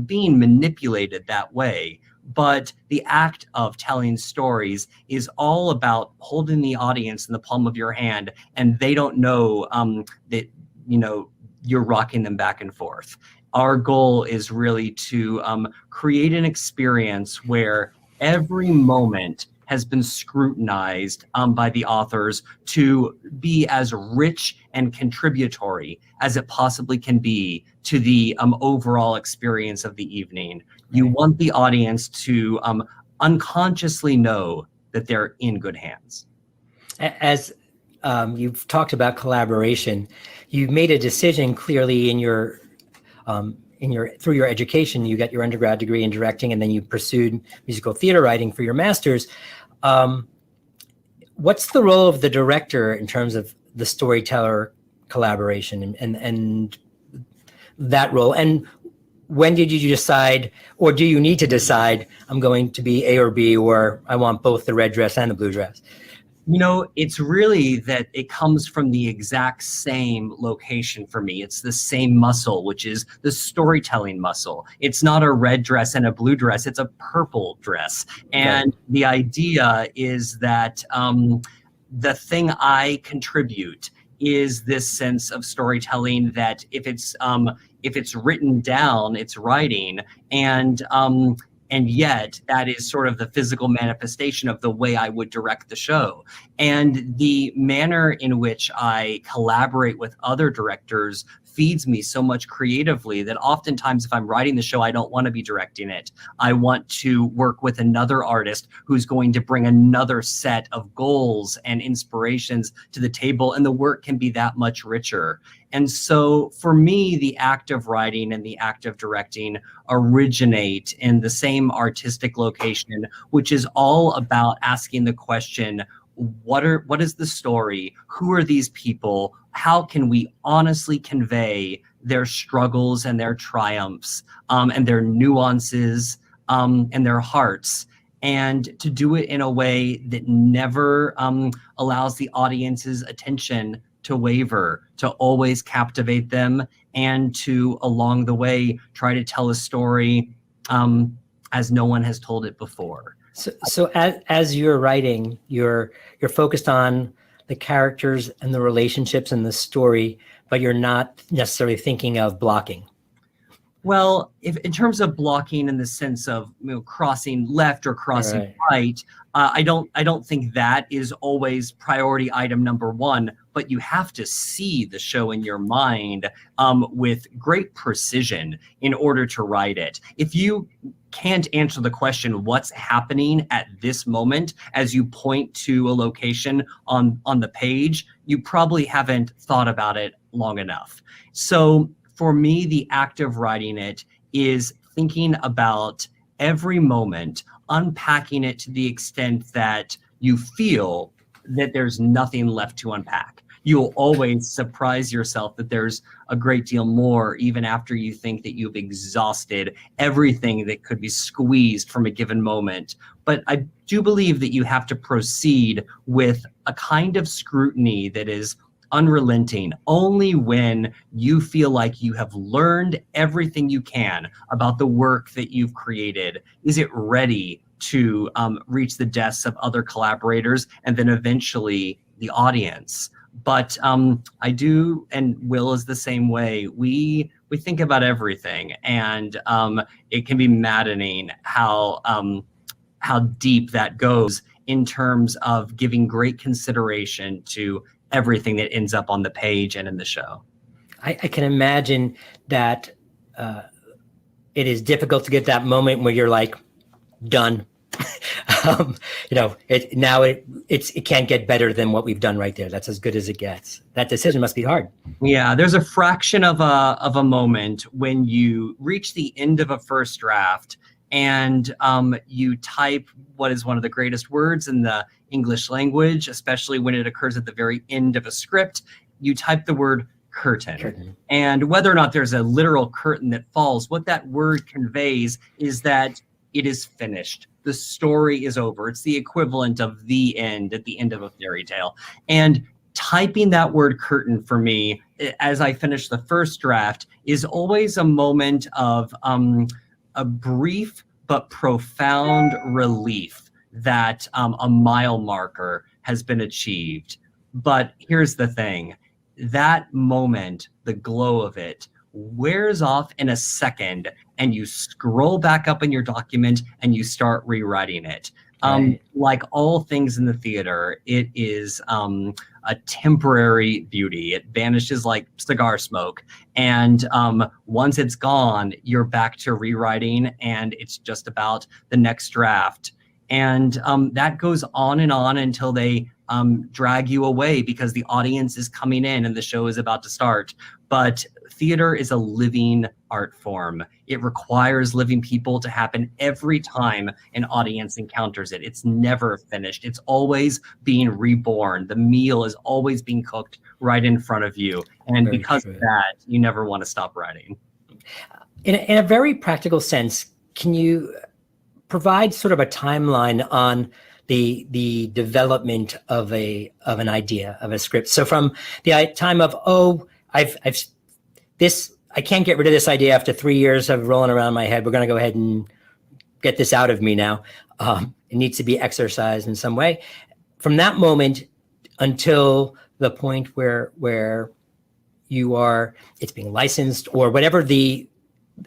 being manipulated that way. But the act of telling stories is all about holding the audience in the palm of your hand, and they don't know that you're rocking them back and forth. Our goal is really to create an experience where every moment has been scrutinized by the authors to be as rich and contributory as it possibly can be to the overall experience of the evening. You want the audience to unconsciously know that they're in good hands. As you've talked about collaboration, you made a decision clearly through your education. You got your undergrad degree in directing, and then you pursued musical theater writing for your master's. What's the role of the director in terms of the storyteller collaboration and that role? And when did you decide, or do you need to decide, I'm going to be A or B, or I want both the red dress and the blue dress? It's really that it comes from the exact same location for me. It's the same muscle, which is the storytelling muscle. It's not a red dress and a blue dress, it's a purple dress. And the idea is that the thing I contribute is this sense of storytelling that if it's written down, it's writing, and yet that is sort of the physical manifestation of the way I would direct the show. And the manner in which I collaborate with other directors feeds me so much creatively that oftentimes if I'm writing the show, I don't want to be directing it. I want to work with another artist who's going to bring another set of goals and inspirations to the table, and the work can be that much richer. And so for me, the act of writing and the act of directing originate in the same artistic location, which is all about asking the question, what is the story? Who are these people? How can we honestly convey their struggles and their triumphs and their nuances and their hearts, and to do it in a way that never allows the audience's attention to waver, to always captivate them, and to, along the way, try to tell a story as no one has told it before. So as you're writing, you're focused on the characters and the relationships and the story, but you're not necessarily thinking of blocking. Well, if in terms of blocking in the sense of crossing left or crossing right, I don't think that is always priority item number one. But you have to see the show in your mind with great precision in order to write it. If you can't answer the question, what's happening at this moment, as you point to a location on the page, you probably haven't thought about it long enough. So for me, the act of writing it is thinking about every moment, unpacking it to the extent that you feel that there's nothing left to unpack. you'll always surprise yourself that there's a great deal more, even after you think that you've exhausted everything that could be squeezed from a given moment. But I do believe that you have to proceed with a kind of scrutiny that is unrelenting. Only when you feel like you have learned everything you can about the work that you've created is it ready to reach the desks of other collaborators and then eventually the audience. But I do, and Will is the same way. We think about everything, and it can be maddening how deep that goes in terms of giving great consideration to everything that ends up on the page and in the show. I can imagine that it is difficult to get that moment where you're like, done. It can't get better than what we've done right there. That's as good as it gets. That decision must be hard. Yeah, there's a fraction of a moment when you reach the end of a first draft and you type what is one of the greatest words in the English language, especially when it occurs at the very end of a script. You type the word curtain. And whether or not there's a literal curtain that falls, what that word conveys is that it is finished. The story is over. It's the equivalent of the end at the end of a fairy tale. And typing that word curtain for me, as I finish the first draft, is always a moment of a brief but profound relief that a mile marker has been achieved. But here's the thing. That moment, the glow of it, wears off in a second, and you scroll back up in your document and you start rewriting it. Right. Like all things in the theater, it is a temporary beauty. It vanishes like cigar smoke. And once it's gone, you're back to rewriting, and it's just about the next draft. And that goes on until they drag you away because the audience is coming in and the show is about to start. But theater is a living art form. It requires living people to happen every time an audience encounters it. It's never finished. It's always being reborn. The meal is always being cooked right in front of you. And very because true. Of that, you never want to stop writing. In a very practical sense, can you provide sort of a timeline on the development of an idea, of a script? So from the time of, I can't get rid of this idea after 3 years of rolling around my head. We're going to go ahead and get this out of me now. It needs to be exercised in some way. From that moment until the point where it's being licensed or whatever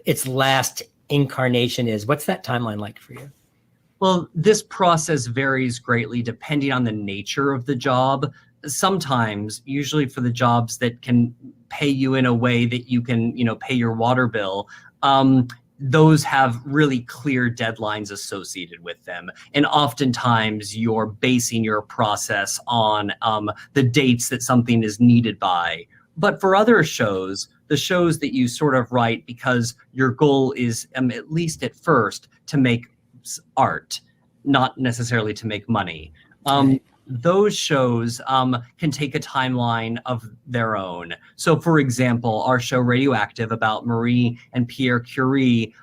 its last incarnation is. What's that timeline like for you? Well, this process varies greatly depending on the nature of the job. Sometimes, usually for the jobs that can pay you in a way that you can, pay your water bill, those have really clear deadlines associated with them. And oftentimes you're basing your process on the dates that something is needed by. But for other shows, the shows that you sort of write because your goal is, at least at first, to make art, not necessarily to make money. Those shows can take a timeline of their own. So for example, our show Radioactive about Marie and Pierre Curie,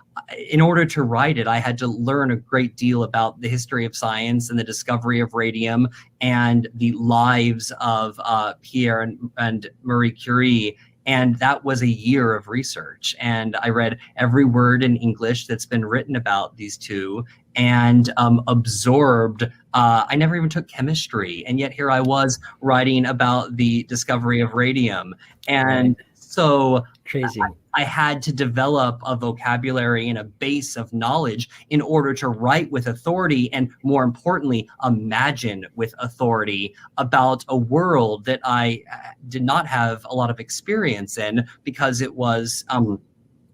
in order to write it, I had to learn a great deal about the history of science and the discovery of radium and the lives of Pierre and Marie Curie. And that was a year of research. And I read every word in English that's been written about these two and absorbed. I never even took chemistry. And yet here I was writing about the discovery of radium. And so crazy. I had to develop a vocabulary and a base of knowledge in order to write with authority and, more importantly, imagine with authority about a world that I did not have a lot of experience in because it was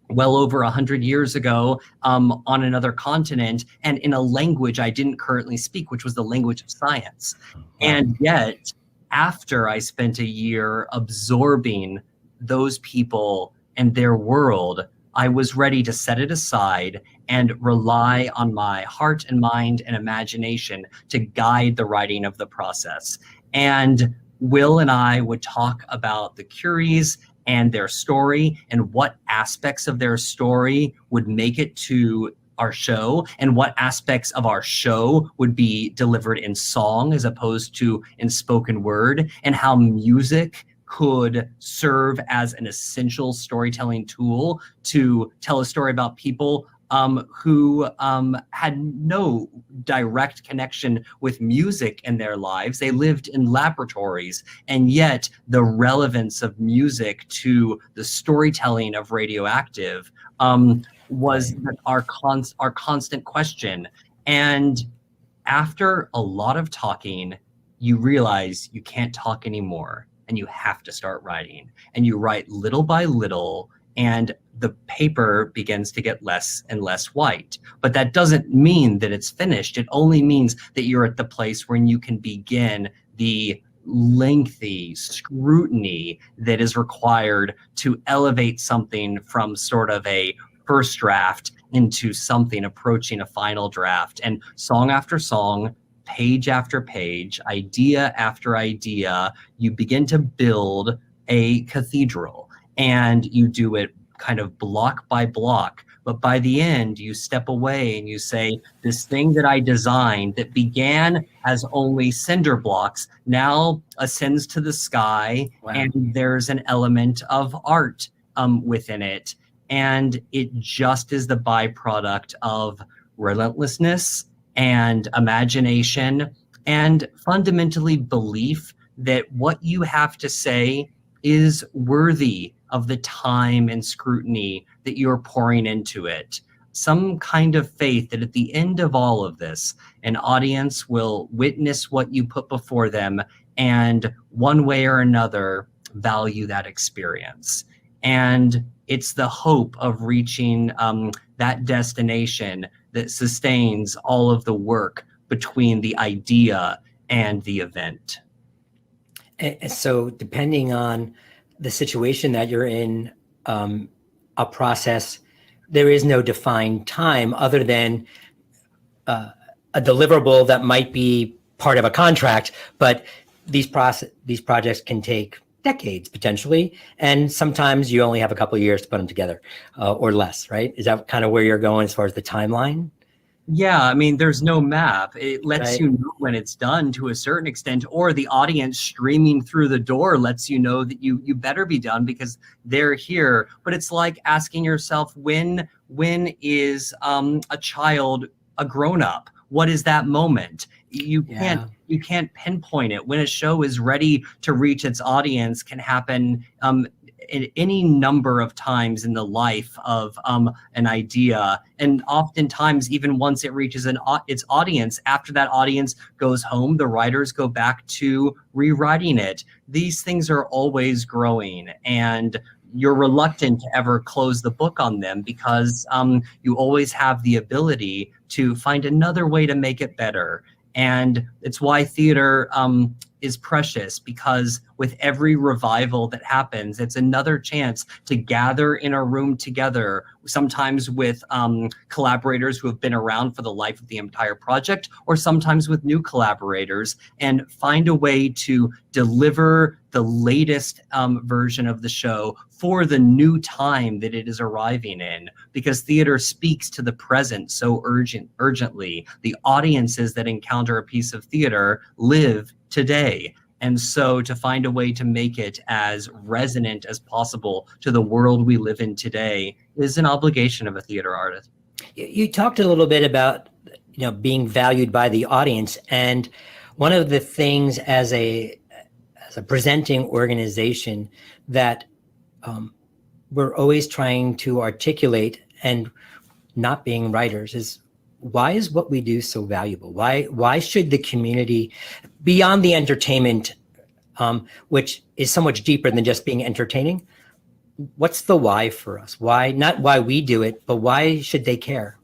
well over 100 years ago on another continent and in a language I didn't currently speak, which was the language of science. And yet, after I spent a year absorbing those people and their world, I was ready to set it aside and rely on my heart and mind and imagination to guide the writing of the process. And Will and I would talk about the Curies and their story and what aspects of their story would make it to our show and what aspects of our show would be delivered in song as opposed to in spoken word, and how music could serve as an essential storytelling tool to tell a story about people who had no direct connection with music in their lives. They lived in laboratories, and yet the relevance of music to the storytelling of Radioactive was our constant question. And after a lot of talking, you realize you can't talk anymore, and you have to start writing. And you write little by little, and the paper begins to get less and less white. But that doesn't mean that it's finished. It only means that you're at the place where you can begin the lengthy scrutiny that is required to elevate something from sort of a first draft into something approaching a final draft. And song after song, page after page, idea after idea, you begin to build a cathedral. And you do it kind of block by block. But by the end, you step away and you say, this thing that I designed that began as only cinder blocks now ascends to the sky. Wow. And there's an element of art within it. And it just is the byproduct of relentlessness and imagination and fundamentally belief that what you have to say is worthy of the time and scrutiny that you're pouring into it. Some kind of faith that at the end of all of this, an audience will witness what you put before them and one way or another value that experience. And it's the hope of reaching that destination that sustains all of the work between the idea and the event. And so depending on the situation that you're in, a process, there is no defined time other than a deliverable that might be part of a contract, but these projects can take decades potentially, and sometimes you only have a couple of years to put them together, or less, right? Is that kind of where you're going as far as the timeline? Yeah, I mean, there's no map. It lets you know when it's done to a certain extent, or the audience streaming through the door lets you know that you better be done because they're here. But it's like asking yourself, when is a child a grown-up? What is that moment? You can't pinpoint it. When a show is ready to reach its audience can happen in any number of times in the life of an idea. And oftentimes, even once it reaches its audience, after that audience goes home, the writers go back to rewriting it. These things are always growing, and you're reluctant to ever close the book on them because you always have the ability to find another way to make it better. And it's why theater is precious, because with every revival that happens, it's another chance to gather in a room together, sometimes with collaborators who have been around for the life of the entire project, or sometimes with new collaborators, and find a way to deliver the latest version of the show for the new time that it is arriving in, because theater speaks to the present so urgently. The audiences that encounter a piece of theater live today. And so to find a way to make it as resonant as possible to the world we live in today is an obligation of a theater artist. You talked a little bit about, being valued by the audience. And one of the things as a presenting organization that we're always trying to articulate, and not being writers, is why is what we do so valuable? Why should the community, beyond the entertainment, which is so much deeper than just being entertaining, what's the why for us? Why, not why we do it, but why should they care?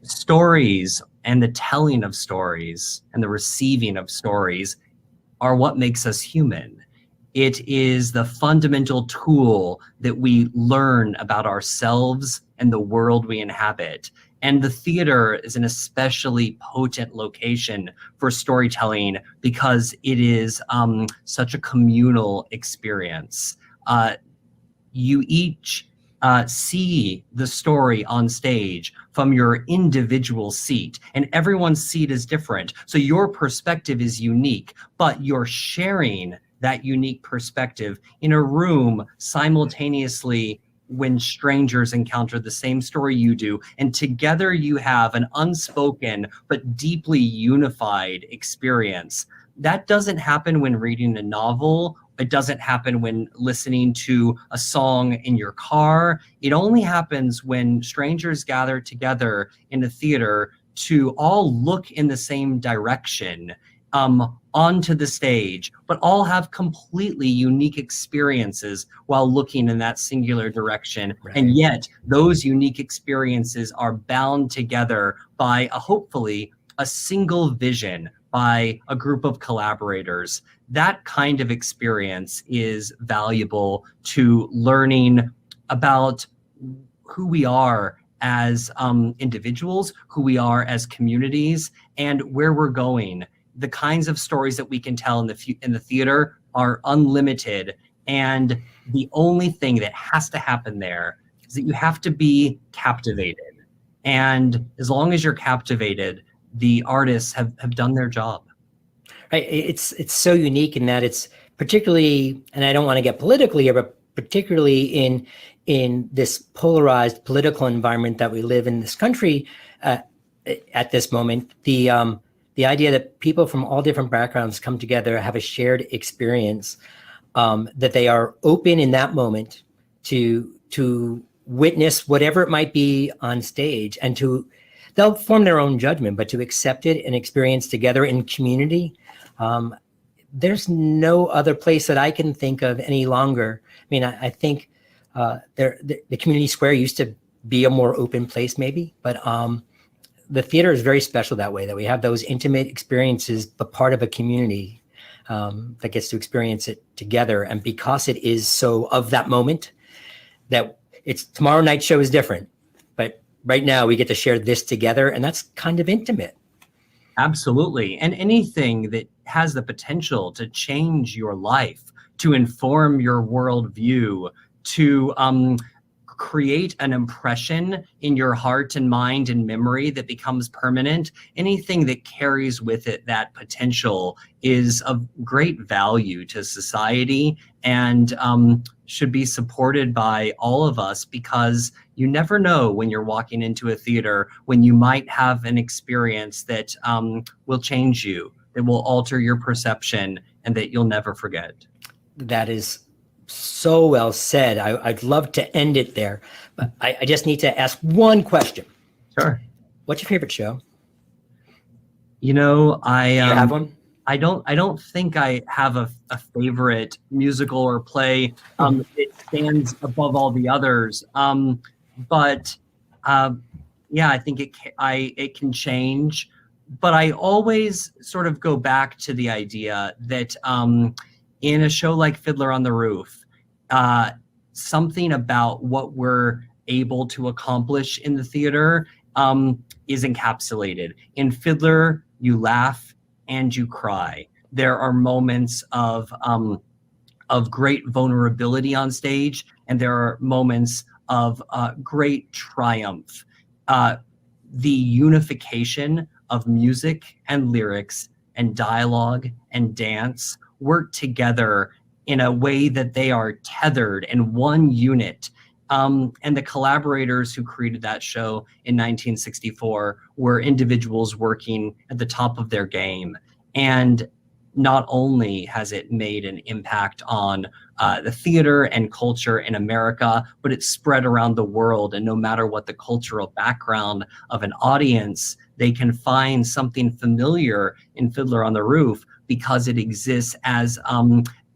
Stories and the telling of stories and the receiving of stories are what makes us human. It is the fundamental tool that we learn about ourselves and the world we inhabit. And the theater is an especially potent location for storytelling because it is such a communal experience. You each see the story on stage from your individual seat, and everyone's seat is different. So your perspective is unique, but you're sharing that unique perspective in a room simultaneously when strangers encounter the same story you do, and together you have an unspoken but deeply unified experience. That doesn't happen when reading a novel. It doesn't happen when listening to a song in your car. It only happens when strangers gather together in a theater to all look in the same direction onto the stage, but all have completely unique experiences while looking in that singular direction. Right. And yet those unique experiences are bound together by hopefully a single vision, by a group of collaborators. That kind of experience is valuable to learning about who we are as individuals, who we are as communities, and where we're going. The kinds of stories that we can tell in the theater are unlimited, and the only thing that has to happen there is that you have to be captivated. And as long as you're captivated, the artists have done their job. Right. It's so unique in that it's particularly, and I don't want to get political here, but particularly in this polarized political environment that we live in this country at this moment, the idea that people from all different backgrounds come together, have a shared experience, that they are open in that moment to witness whatever it might be on stage, and they'll form their own judgment, but to accept it and experience together in community. There's no other place that I can think of any longer. I mean, I think the community square used to be a more open place maybe, but the theater is very special that way, that we have those intimate experiences, but part of a community that gets to experience it together. And because it is so of that moment, that it's tomorrow night's show is different, but right now we get to share this together, and that's kind of intimate. Absolutely. And anything that has the potential to change your life, to inform your worldview, to create an impression in your heart and mind and memory that becomes permanent, anything that carries with it that potential is of great value to society, and should be supported by all of us, because you never know when you're walking into a theater when you might have an experience that will change you, that will alter your perception, and that you'll never forget. That is so well said. I'd love to end it there, but I just need to ask one question. Sure. What's your favorite show? You know, Do you have one? I don't think I have a favorite musical or play that stands above all the others. But yeah, I think it can change. But I always sort of go back to the idea that in a show like Fiddler on the Roof, something about what we're able to accomplish in the theater is encapsulated. In Fiddler, you laugh and you cry. There are moments of great vulnerability on stage, and there are moments of great triumph. The unification of music and lyrics and dialogue and dance work together in a way that they are tethered in one unit. And the collaborators who created that show in 1964 were individuals working at the top of their game. And not only has it made an impact on the theater and culture in America, but it's spread around the world. And no matter what the cultural background of an audience, they can find something familiar in Fiddler on the Roof because it exists as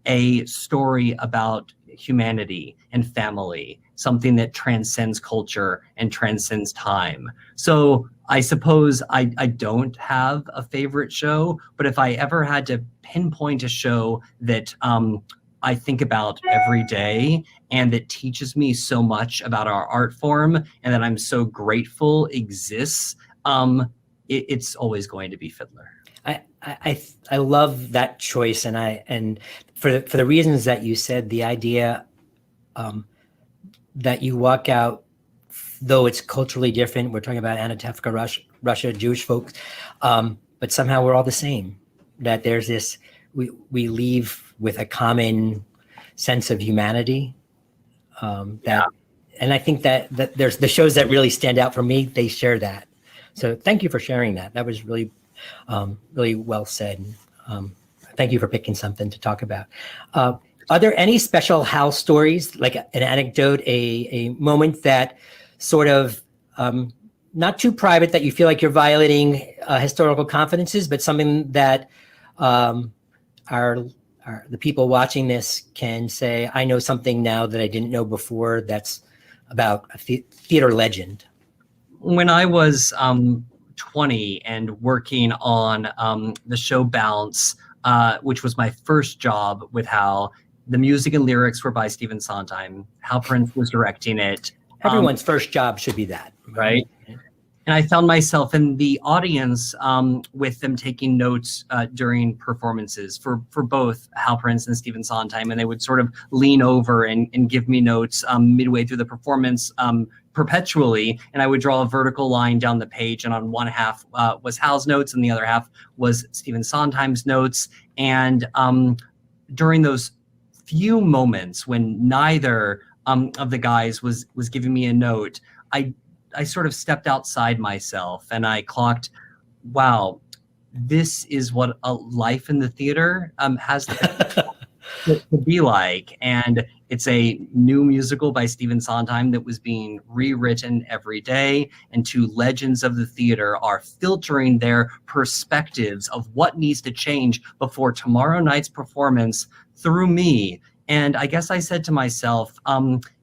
a story about humanity and family, something that transcends culture and transcends time. So I suppose I don't have a favorite show, but if I ever had to pinpoint a show that I think about every day, and that teaches me so much about our art form, and that I'm so grateful exists, it's always going to be Fiddler. I love that choice, and for the reasons that you said, the idea that you walk out, though it's culturally different. We're talking about Anatevka, Russia, Jewish folks, but somehow we're all the same. That there's this, we leave with a common sense of humanity. And I think that there's the shows that really stand out for me. They share that. So thank you for sharing that. That was really, really well said. Thank you for picking something to talk about. Are there any special Hal stories, like an anecdote, a moment that sort of not too private that you feel like you're violating historical confidences, but something that the people watching this can say, I know something now that I didn't know before that's about a theater legend? When I was 20 and working on the show Bounce, which was my first job with Hal, the music and lyrics were by Stephen Sondheim. Hal Prince was directing it. Everyone's first job should be that. Right. And I found myself in the audience with them taking notes during performances for both Hal Prince and Stephen Sondheim. And they would sort of lean over and give me notes midway through the performance perpetually. And I would draw a vertical line down the page. And on one half was Hal's notes and the other half was Stephen Sondheim's notes. And during those few moments when neither of the guys was giving me a note, I sort of stepped outside myself and I clocked, wow, this is what a life in the theater has to be like. And it's a new musical by Stephen Sondheim that was being rewritten every day. And two legends of the theater are filtering their perspectives of what needs to change before tomorrow night's performance through me. And I guess I said to myself,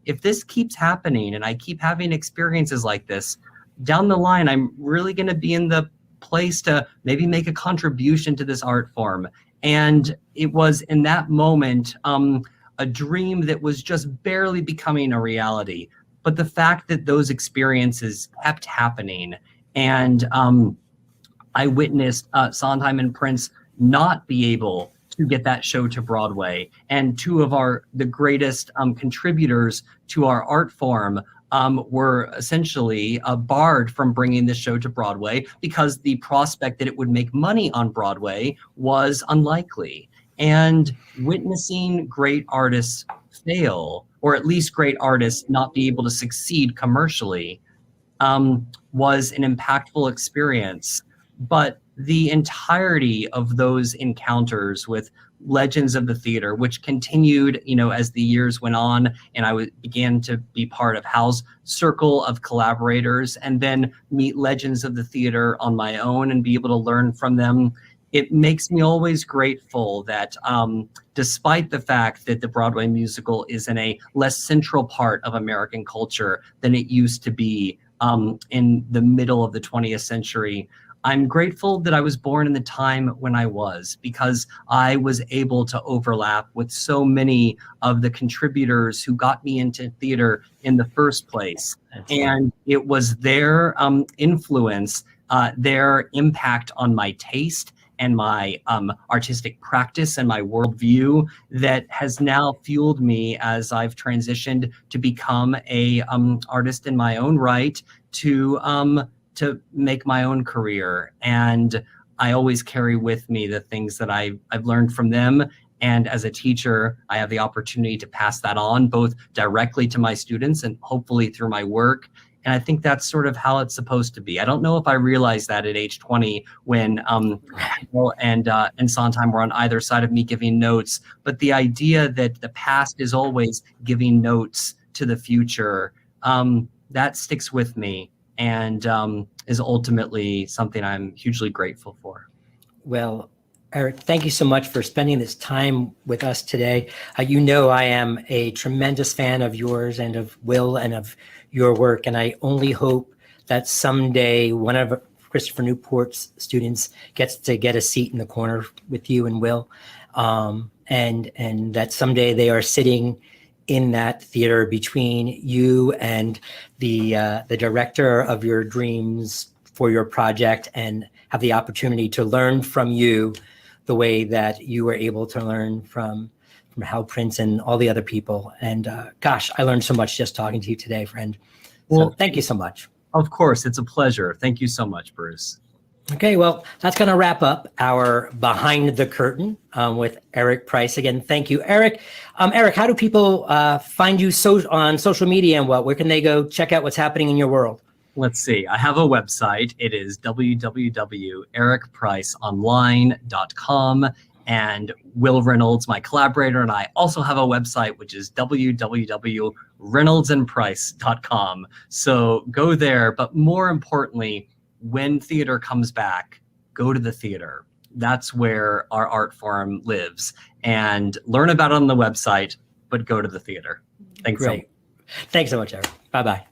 if this keeps happening and I keep having experiences like this, down the line, I'm really going to be in the place to maybe make a contribution to this art form. And it was in that moment, a dream that was just barely becoming a reality. But the fact that those experiences kept happening, and I witnessed Sondheim and Prince not be able to get that show to Broadway, and two of the greatest contributors to our art form were essentially barred from bringing the show to Broadway because the prospect that it would make money on Broadway was unlikely. And witnessing great artists fail, or at least great artists not be able to succeed commercially, was an impactful experience. But the entirety of those encounters with legends of the theater, which continued, as the years went on, and I began to be part of Hal's circle of collaborators, and then meet legends of the theater on my own and be able to learn from them. It makes me always grateful that despite the fact that the Broadway musical is in a less central part of American culture than it used to be in the middle of the 20th century, I'm grateful that I was born in the time when I was, because I was able to overlap with so many of the contributors who got me into theater in the first place. And it was their influence, their impact on my taste and my artistic practice and my worldview that has now fueled me as I've transitioned to become a artist in my own right, to make my own career. And I always carry with me the things that I've learned from them. And as a teacher, I have the opportunity to pass that on, both directly to my students and hopefully through my work. And I think that's sort of how it's supposed to be. I don't know if I realized that at age 20 when and Sondheim were on either side of me giving notes, but the idea that the past is always giving notes to the future, that sticks with me, and is ultimately something I'm hugely grateful for. Well, Eric, thank you so much for spending this time with us today. I am a tremendous fan of yours and of Will and of your work, and I only hope that someday one of Christopher Newport's students gets to get a seat in the corner with you and Will, and that someday they are sitting in that theater between you and the director of your dreams for your project, and have the opportunity to learn from you the way that you were able to learn from Hal Prince and all the other people. And gosh, I learned so much just talking to you today, friend. So thank you so much. Of course, it's a pleasure. Thank you so much, Bruce. Okay, well, that's going to wrap up our Behind the Curtain with Eric Price. Again, thank you, Eric. Eric, how do people find you on social media, and where can they go check out what's happening in your world? Let's see. I have a website. It is www.ericpriceonline.com. And Will Reynolds, my collaborator, and I also have a website, which is www.reynoldsandprice.com. So go there. But more importantly, when theater comes back, go to the theater. That's where our art form lives. And learn about it on the website, but go to the theater. Thanks. Great. Thanks so much, Eric. Bye-bye.